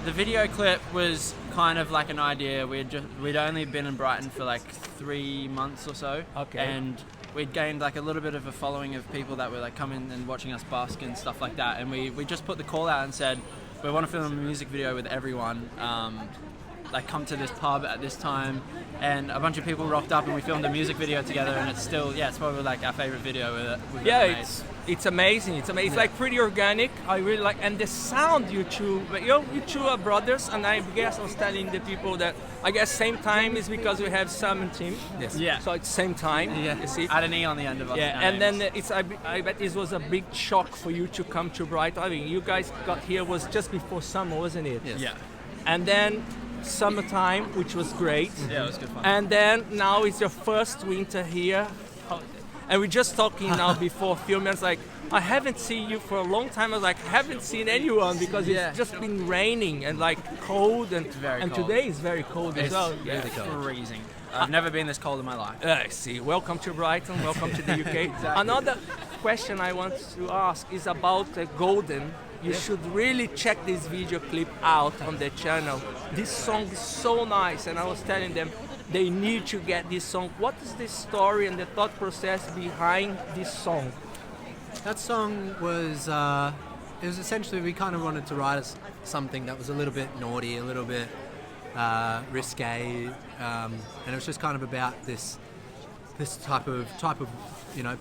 The video clip was kind of like an idea. We'd only been in Brighton for like 3 months or so. Okay. And we'd gained like a little bit of a following of people that were like coming and watching us busk and stuff like that. And we just put the call out and said, we want to film a music video with everyone. like come to this pub at this time, and a bunch of people rocked up and we filmed a music video together, and it's still, it's probably like our favorite video we've ever made. It's amazing. It's like pretty organic. I really like, and the sound you two are brothers, and I guess I was telling the people that I guess same time is because we have Sametime. Yes. Yeah. So it's same time. Yeah. You see. Add an E on the end of us. Yeah, and then I bet this was a big shock for you to come to Brighton. I mean, you guys got here was just before summer, wasn't it? Yes. Yeah. And then summertime, which was great. Yeah, it was good fun. And then now it's your first winter here. And we're just talking now before filming. It's like, I haven't seen you for a long time. I was like, I haven't seen anyone because it's just been raining and like cold. And cold. Today is very cold as well. It's freezing. I've never been this cold in my life. I see. Welcome to Brighton. Welcome to the UK. Exactly. Another question I want to ask is about Golden. You should really check this video clip out on the channel. This song is so nice, and I was telling them they need to get this song. What is the story and the thought process behind this song? That song was, it was essentially, we kind of wanted to write something that was a little bit naughty, a little bit risque, and it was just kind of about this type of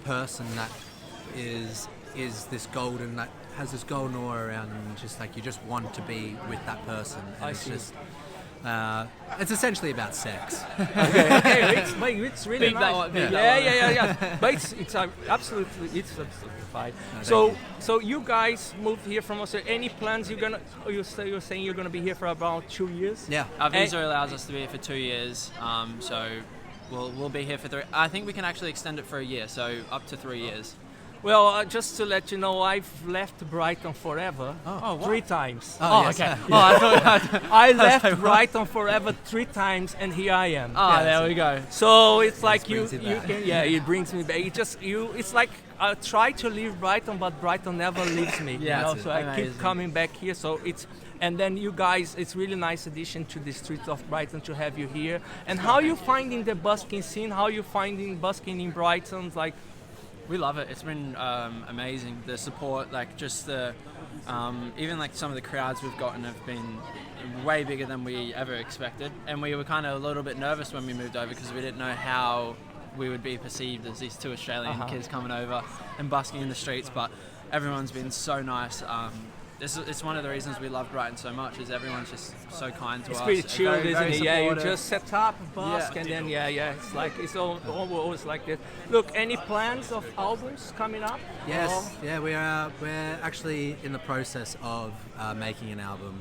person that is this golden, that has this golden aura around them, and just like you just want to be with that person. And it's essentially about sex. It's really nice. Yeah. But it's absolutely fine. So you guys moved here from Australia. Any plans? You're saying you're gonna be here for about 2 years? Yeah, our visa allows us to be here for 2 years. So we'll be here for 3. I think we can actually extend it for a year, so up to 3 years. Well, just to let you know, I've left Brighton forever 3 times. Yes. Okay. I left Brighton forever 3 times, and here I am. There we go. So it's like you can, it brings me back. It's like I try to leave Brighton, but Brighton never leaves me. So I keep coming back here. So and then you guys, it's really nice addition to the streets of Brighton to have you here. And how you finding the busking scene? How you finding busking in Brighton? Like. We love it. It's been amazing. The support, like just the, even like some of the crowds we've gotten have been way bigger than we ever expected. And we were kind of a little bit nervous when we moved over because we didn't know how we would be perceived as these 2 Australian kids coming over and busking in the streets. But everyone's been so nice. It's one of the reasons we love Brighton so much is everyone's just so kind to us. It's pretty chill, isn't it? Yeah, you just set up, busk, and then it's like it's always like this. Look, any plans of albums coming up? Yes, we're actually in the process of making an album,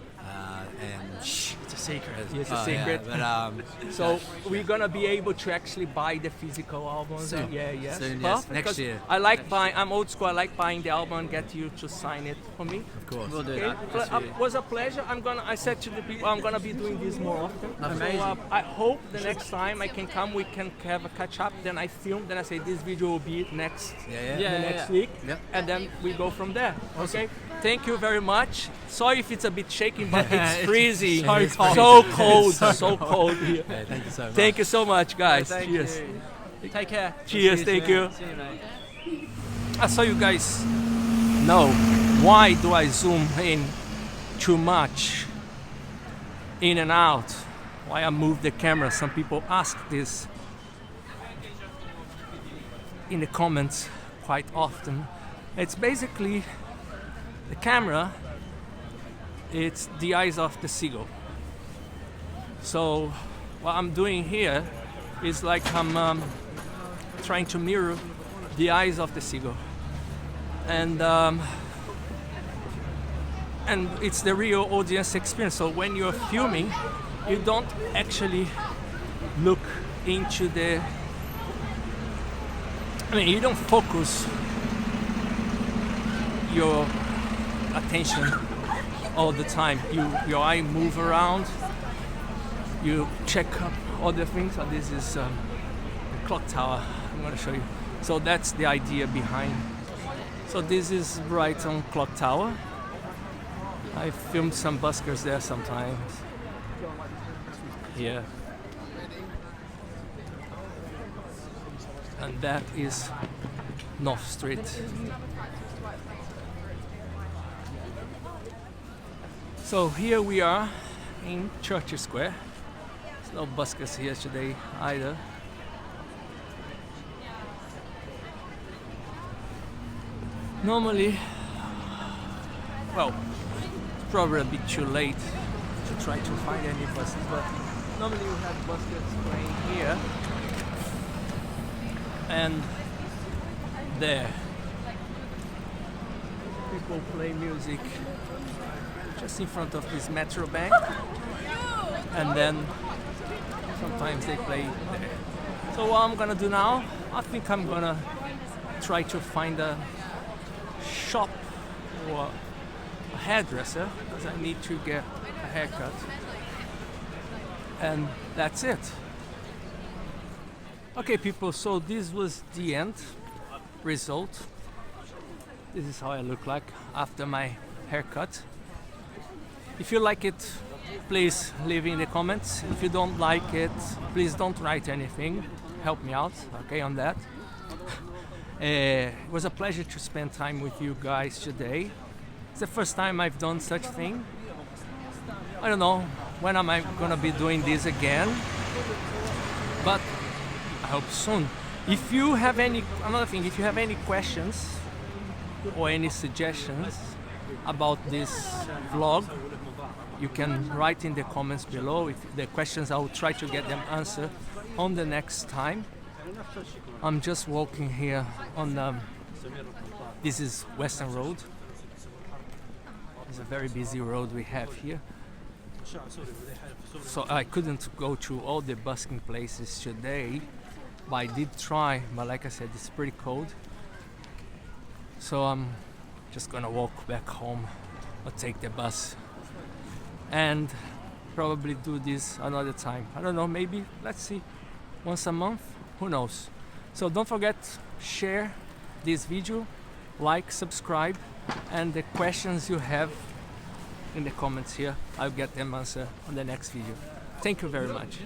and it's a secret. It's a secret. Yeah, but, so we're gonna be able to actually buy the physical album. Soon. Soon, yes. Next year. I like buying. I'm old school. I like buying the album and get you to sign it for me. Of course. We'll do Okay. that. It was a pleasure. I said to the people, I'm gonna be doing this more often. Amazing. So, I hope the next time I can come, we can have a catch up. Then I film. Then I say this video will be next. Next week. Yep. And then we go from there. Okay. Thank you very much. Sorry if it's a bit shaking, but it's freezing. So cold here. Yeah, thank you so much. Thank you so much, guys. Cheers. Take care. Cheers. Thank you. See you, mate. So you guys know why do I zoom in too much, in and out? Why I move the camera? Some people ask this in the comments quite often. It's basically the camera. It's the eyes of the seagull. So what I'm doing here is like I'm trying to mirror the eyes of the seagull, and it's the real audience experience. So when you're filming, you don't actually look into you don't focus your attention all the time. Your eye move around, you check up other things. So this is the clock tower. I'm going to show you. So that's the idea behind. So this is Brighton Clock Tower. I filmed some buskers there sometimes. Here. And that is North Street. So here we are in Churchill Square. No buskers here today either. Normally, well, it's probably a bit too late to try to find any buses, but normally we have buskers playing here and there. People play music just in front of this metro bank, and then sometimes they play there. So what I'm gonna do now, I think I'm gonna try to find a shop or a hairdresser because I need to get a haircut, and that's it. Okay people, so this was the end result. This is how I look like after my haircut. If you like it, please leave in the comments. If you don't like it, please don't write anything. Help me out, okay, on that. It was a pleasure to spend time with you guys today. It's the first time I've done such thing. I don't know when am I gonna be doing this again, but I hope soon. If you have any, another thing, if you have any questions or any suggestions about this vlog, you can write in the comments below. If the questions, I will try to get them answered on the next time. I'm just walking here on this is Western Road. It's a very busy road we have here. So I couldn't go to all the busking places today, but I did try. But like I said, it's pretty cold. So I'm just gonna walk back home or take the bus and probably do this another time. I don't know, maybe, let's see, once a month, who knows. So don't forget, share this video, like, subscribe, and the questions you have in the comments here, I'll get them answered on the next video. Thank you very much.